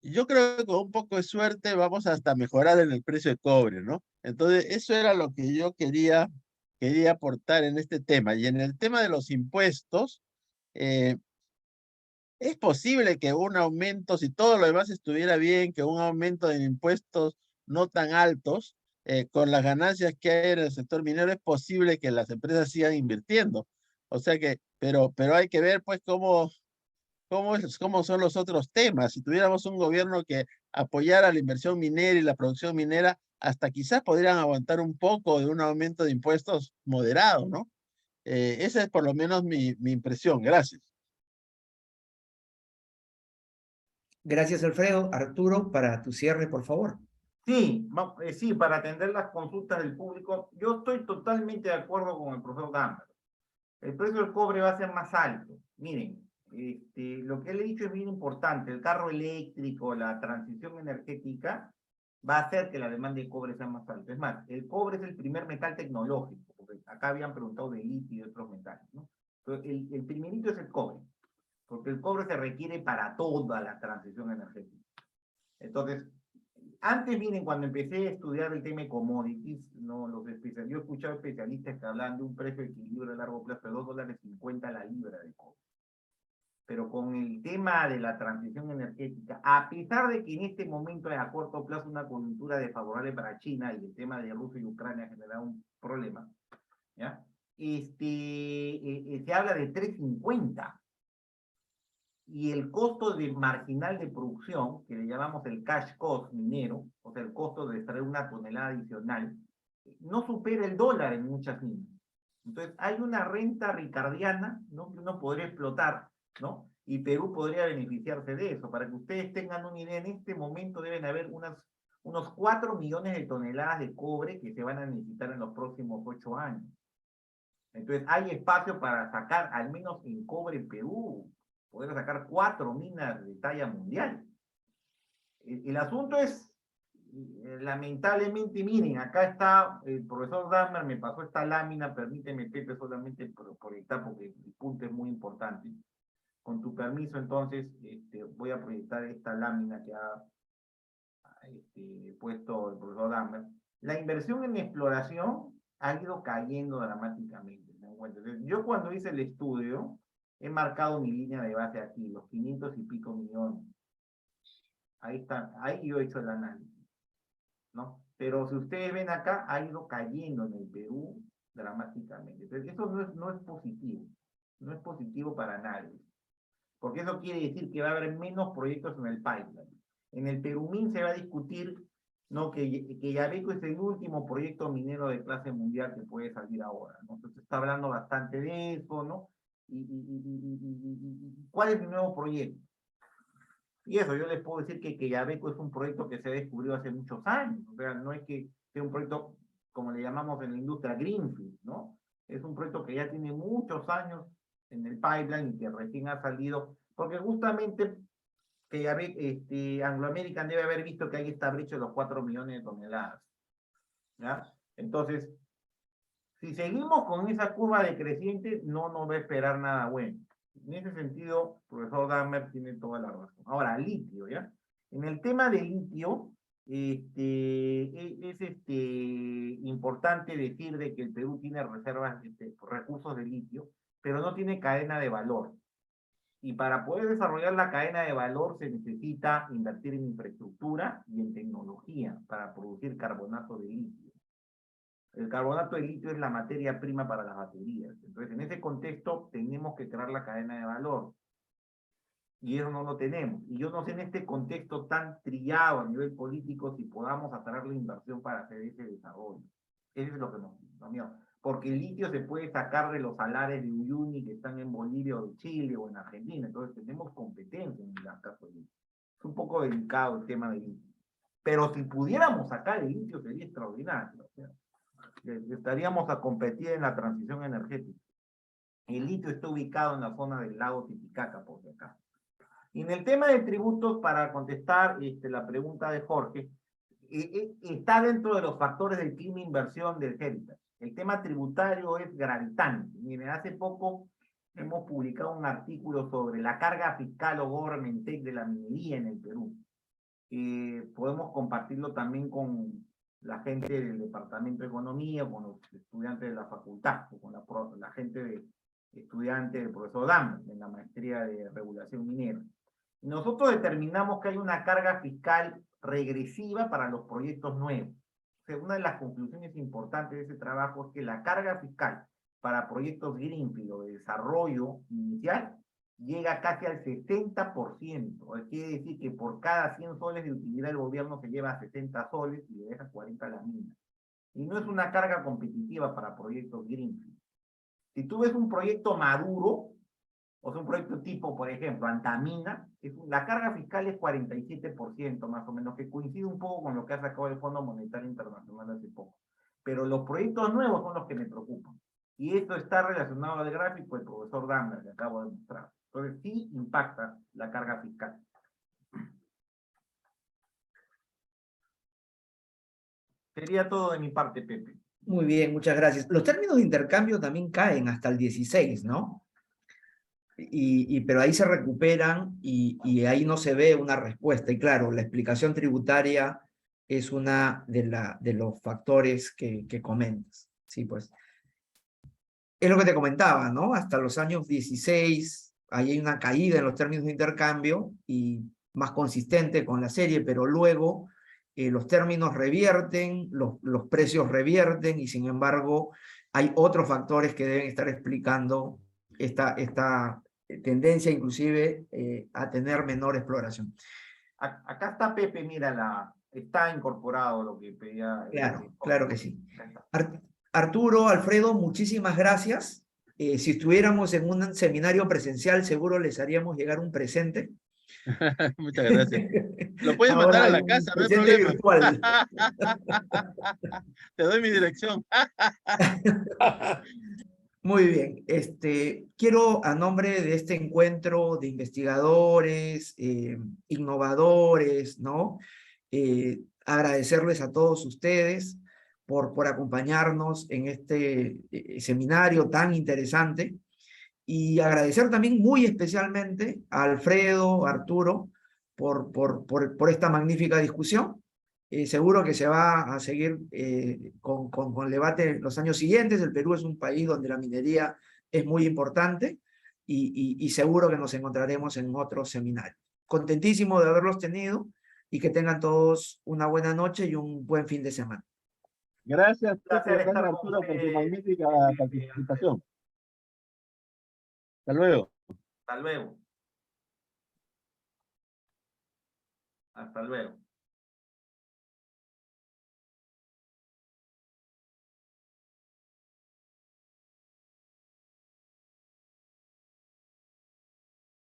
A: yo creo que con un poco de suerte vamos hasta mejorar en el precio de cobre, ¿no? Entonces, eso era lo que yo quería aportar en este tema. Y en el tema de los impuestos, eh, es posible que un aumento, si todo lo demás estuviera bien, que un aumento de impuestos no tan altos, con las ganancias que hay en el sector minero, es posible que las empresas sigan invirtiendo. O sea que, pero hay que ver pues cómo son los otros temas. Si tuviéramos un gobierno que apoyara la inversión minera y la producción minera, hasta quizás podrían aguantar un poco de un aumento de impuestos moderado, ¿no? Esa es por lo menos mi impresión. Gracias.
B: Gracias, Alfredo. Arturo, para tu cierre, por favor.
C: Sí, sí, para atender las consultas del público, yo estoy totalmente de acuerdo con el profesor Gambaro. El precio del cobre va a ser más alto. Miren, lo que él ha dicho es bien importante. El carro eléctrico, la transición energética, va a hacer que la demanda de cobre sea más alta. Es más, el cobre es el primer metal tecnológico, porque acá habían preguntado de litio y de otros metales, ¿no? Entonces, el primerito es el cobre, porque el cobre se requiere para toda la transición energética. Entonces, antes, miren, cuando empecé a estudiar el tema de commodities, ¿no? Yo he escuchado especialistas que hablan de un precio de equilibrio a largo plazo de $2.50 la libra de cobre. Pero con el tema de la transición energética, a pesar de que en este momento es a corto plazo una coyuntura desfavorable para China y el tema de Rusia y Ucrania genera un problema, ¿ya? Se habla de 3.50 y el costo marginal de producción, que le llamamos el cash cost minero, o sea, el costo de extraer una tonelada adicional, no supera el dólar en muchas minas. Entonces, hay una renta ricardiana, ¿no?, que uno podría explotar, ¿no? Y Perú podría beneficiarse de eso. Para que ustedes tengan una idea, en este momento deben haber unos 4 millones de toneladas de cobre que se van a necesitar en los próximos 8 años. Entonces, hay espacio para sacar, al menos en cobre en Perú, poder sacar 4 minas de talla mundial. El asunto es, lamentablemente, miren, acá está el profesor Dahmer, me pasó esta lámina, permíteme, Pepe, solamente proyectar porque el punto es muy importante. Con tu permiso, entonces, voy a proyectar esta lámina que ha puesto el profesor Dahmer. La inversión en exploración ha ido cayendo dramáticamente. Entonces, yo cuando hice el estudio, he marcado mi línea de base aquí, los 500 y pico millones. Ahí está, ahí yo he hecho el análisis, ¿no? Pero si ustedes ven acá, ha ido cayendo en el Perú dramáticamente. Entonces, eso no es positivo. No es positivo para nadie. Porque eso quiere decir que va a haber menos proyectos en el pipeline. En el Perumín se va a discutir, ¿no?, que Yabeco es el último proyecto minero de clase mundial que puede salir ahora, ¿no? Entonces se está hablando bastante de eso, ¿no? ¿Cuál es el nuevo proyecto? Y eso, yo les puedo decir que Yabeco es un proyecto que se descubrió hace muchos años. O sea, no es que sea un proyecto, como le llamamos en la industria, greenfield, ¿no? Es un proyecto que ya tiene muchos años en el pipeline y que recién ha salido, porque justamente que Anglo American debe haber visto que hay esta brecha de los 4 millones de toneladas, ¿ya? Entonces, si seguimos con esa curva decreciente, no nos va a esperar nada bueno. En ese sentido, el profesor Dahmer tiene toda la razón. Ahora, litio, ¿ya? En el tema de litio, es importante decir de que el Perú tiene reservas, recursos de litio, pero no tiene cadena de valor. Y para poder desarrollar la cadena de valor se necesita invertir en infraestructura y en tecnología para producir carbonato de litio. El carbonato de litio es la materia prima para las baterías. Entonces, en ese contexto, tenemos que crear la cadena de valor. Y eso no lo tenemos. Y yo no sé en este contexto tan trillado a nivel político si podamos atraer la inversión para hacer ese desarrollo. Eso es lo que nos miedo. Porque el litio se puede sacar de los salares de Uyuni que están en Bolivia o en Chile o en Argentina. Entonces tenemos competencia en el caso de litio. Es un poco delicado el tema del litio. Pero si pudiéramos sacar el litio sería extraordinario. O sea, estaríamos a competir en la transición energética. El litio está ubicado en la zona del lago Titicaca, por si acaso. Y en el tema de tributos, para contestar la pregunta de Jorge, está dentro de los factores del clima inversión del Heritage. El tema tributario es gravitante. Miren, hace poco hemos publicado un artículo sobre la carga fiscal o government take de la minería en el Perú. Podemos compartirlo también con la gente del Departamento de Economía, con los estudiantes de la facultad, o con la gente de estudiantes del profesor Dam, en la maestría de regulación minera. Nosotros determinamos que hay una carga fiscal regresiva para los proyectos nuevos. O sea, una de las conclusiones importantes de ese trabajo es que la carga fiscal para proyectos greenfield o de desarrollo inicial llega casi al 60%. Quiere decir que por cada 100 soles de utilidad el gobierno se lleva 60 soles y le deja 40 a la mina. Y no es una carga competitiva para proyectos greenfield. Si tú ves un proyecto maduro, o sea, un proyecto tipo, por ejemplo, Antamina, la carga fiscal es 47% más o menos, que coincide un poco con lo que ha sacado el Fondo Monetario Internacional hace poco. Pero los proyectos nuevos son los que me preocupan. Y esto está relacionado al gráfico del profesor Damer, que acabo de mostrar. Entonces sí impacta la carga fiscal. Sería todo de mi parte, Pepe.
B: Muy bien, muchas gracias. Los términos de intercambio también caen hasta el 16, ¿no? Pero ahí se recuperan y ahí no se ve una respuesta. Y claro, la explicación tributaria es una de los factores que comentas. Sí, pues. Es lo que te comentaba, ¿no? Hasta los años 16, ahí hay una caída en los términos de intercambio y más consistente con la serie, pero luego los términos revierten, los precios revierten y sin embargo hay otros factores que deben estar explicando esta tendencia inclusive a tener menor exploración.
C: Acá está Pepe, mira, está incorporado lo que pedía.
B: Claro que sí. Arturo, Alfredo, muchísimas gracias. Si estuviéramos en un seminario presencial, seguro les haríamos llegar un presente.
A: Muchas gracias. Lo puedes mandar a la casa, no hay problema.
B: Virtual.
A: Te doy mi dirección.
B: Muy bien. Quiero, a nombre de este encuentro de investigadores, innovadores, ¿no? Agradecerles a todos ustedes por acompañarnos en este seminario tan interesante y agradecer también muy especialmente a Alfredo, Arturo, por esta magnífica discusión. Seguro que se va a seguir con el debate en los años siguientes. El Perú es un país donde la minería es muy importante y seguro que nos encontraremos en otros seminarios. Contentísimo de haberlos tenido y que tengan todos una buena noche y un buen fin de semana.
A: Gracias, Arturo, por tu magnífica participación. Hasta luego.
C: Hasta luego. Hasta luego.